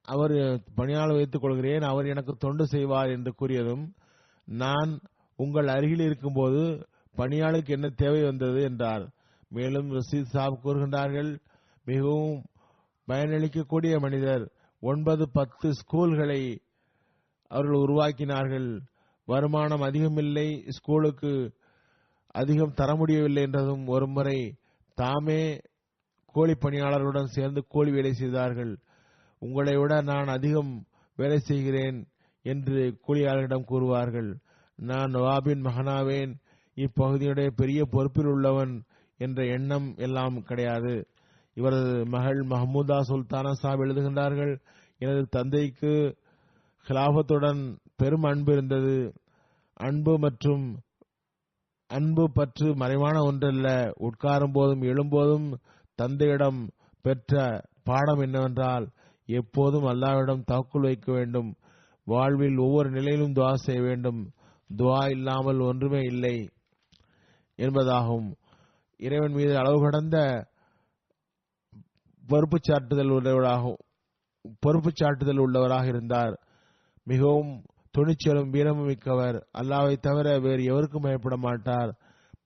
அவர் பணியாள் வைத்துக் கொள்கிறேன், அவர் எனக்கு தொண்டு செய்வார் என்று கூறியதும், நான் உங்கள் அருகில் இருக்கும்போது பணியாளுக்கு என்ன தேவை வந்தது என்றார். மேலும் ரஷீத் சாப் கூறுகின்றார்கள், மிகவும் பயனளிக்கக்கூடிய மனிதர். 9-10 ஸ்கூல்களை அவர்கள் உருவாக்கினார்கள். வருமானம் அதிகமில்லை, ஸ்கூலுக்கு அதிகம் தர முடியவில்லை என்றதும் ஒருமுறை தாமே கோழி பணியாளர்களுடன் சேர்ந்து கோழி வேலை செய்தார்கள். உங்களை விட நான் அதிகம் வேலை செய்கிறேன் என்று கூலியாளர்களிடம் கூறுவார்கள். நான் நவாபின் மகனாவேன், இப்பகுதியுடைய பெரிய பொறுப்பில் உள்ளவன் என்ற எண்ணம் எல்லாம் கிடையாது. இவரது மகள் மஹமூதா சுல்தானா சாப் எழுதுகின்றார்கள், எனது தந்தைக்கு ஹிலாபத்துடன் பெரும் அன்பு இருந்தது. அன்பு பற்று மறைவான ஒன்றல்ல. உட்காரும் போதும் எழும்போதும் தந்தையிடம் பெற்ற பாடம் என்னவென்றால், எப்போதும் அல்லாஹ்விடம் தவக்குல் வைக்க வேண்டும். வாழ்வில் ஒவ்வொரு நிலையிலும் துஆ செய்ய வேண்டும். துஆ இல்லாமல் ஒன்றுமே இல்லை என்பதாகும். இறைவன் மீது அளவு கடந்த பொறுப்பு சாட்டுதல் உள்ளவராக இருந்தார். மிகவும் துணிச்சலும் வீரமும் மிக்கவர். அல்லாஹ்வை தவிர வேறு எவருக்கும் பயப்பட மாட்டார்.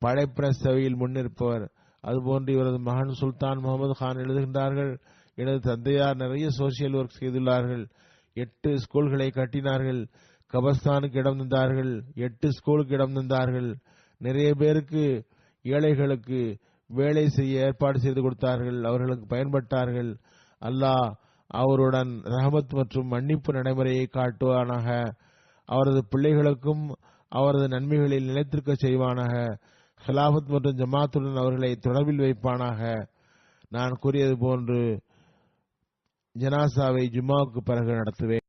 படைப்பின செவியில் முன்னிற்பவர். அதுபோன்று இவரது மகன் சுல்தான் முகமது கான் எழுதுகின்றார்கள், எனது தந்தையார் நிறைய சோசியல் ஒர்க் செய்துள்ளார்கள். 8 ஸ்கூல்களை கட்டினார்கள். கபஸ்தானுக்கு இடம் தந்தார்கள். 8 ஸ்கூலுக்கு இடம் தந்தார்கள். நிறைய பேருக்கு, ஏழைகளுக்கு வேலை செய்ய ஏற்பாடு செய்து கொடுத்தார்கள். அவர்களுக்கு பயன்பட்டார்கள். அல்லாஹ் அவருடன் ரஹமத் மற்றும் மன்னிப்பு நடைமுறையை காட்டுவானாக. அவரது பிள்ளைகளுக்கும் அவரது நன்மைகளில் நிலைத்திருக்க செய்வானாக. ஹிலாபத் மற்றும் ஜமாத்துடன் அவர்களை தொடர்பில் வைப்பானாக. நான் கூறியது போன்று ஜனாசாவை ஜும்மாவுக்கு பிறகு நடத்துவேன்.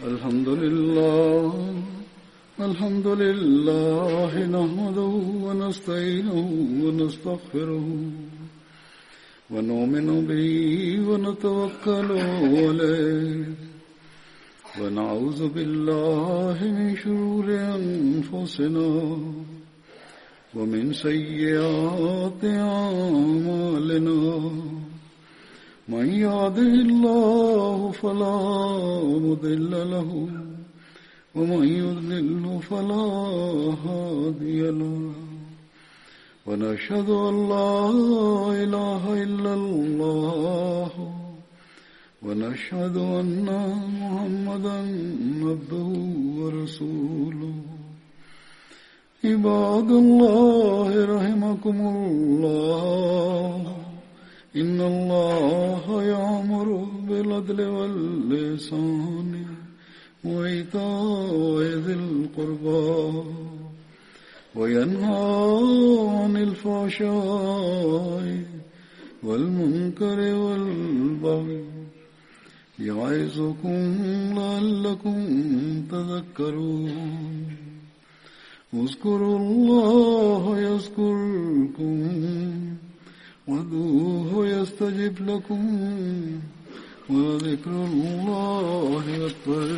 الحمد لله نحمده ونستعينه ونستغفره ونؤمن به ونتوكل عليه ونعوذ بالله من شرور أنفسنا ومن سيئات أعمالنا من يهده الله فلا مضل له ومن يضلل فلا هادي له ونشهد أن لا إله إلا الله ونشهد أن محمدا عبده ورسوله عباد الله رحمكم الله إن الله يأمر بالعدل والإحسان وإيتاء ذي القربى وينهى عن الفحشاء والمنكر والبغي يعظكم لعلكم تذكرون اذكروا الله يذكركم وادعوه يستجب لكم ولذكر الله أكبر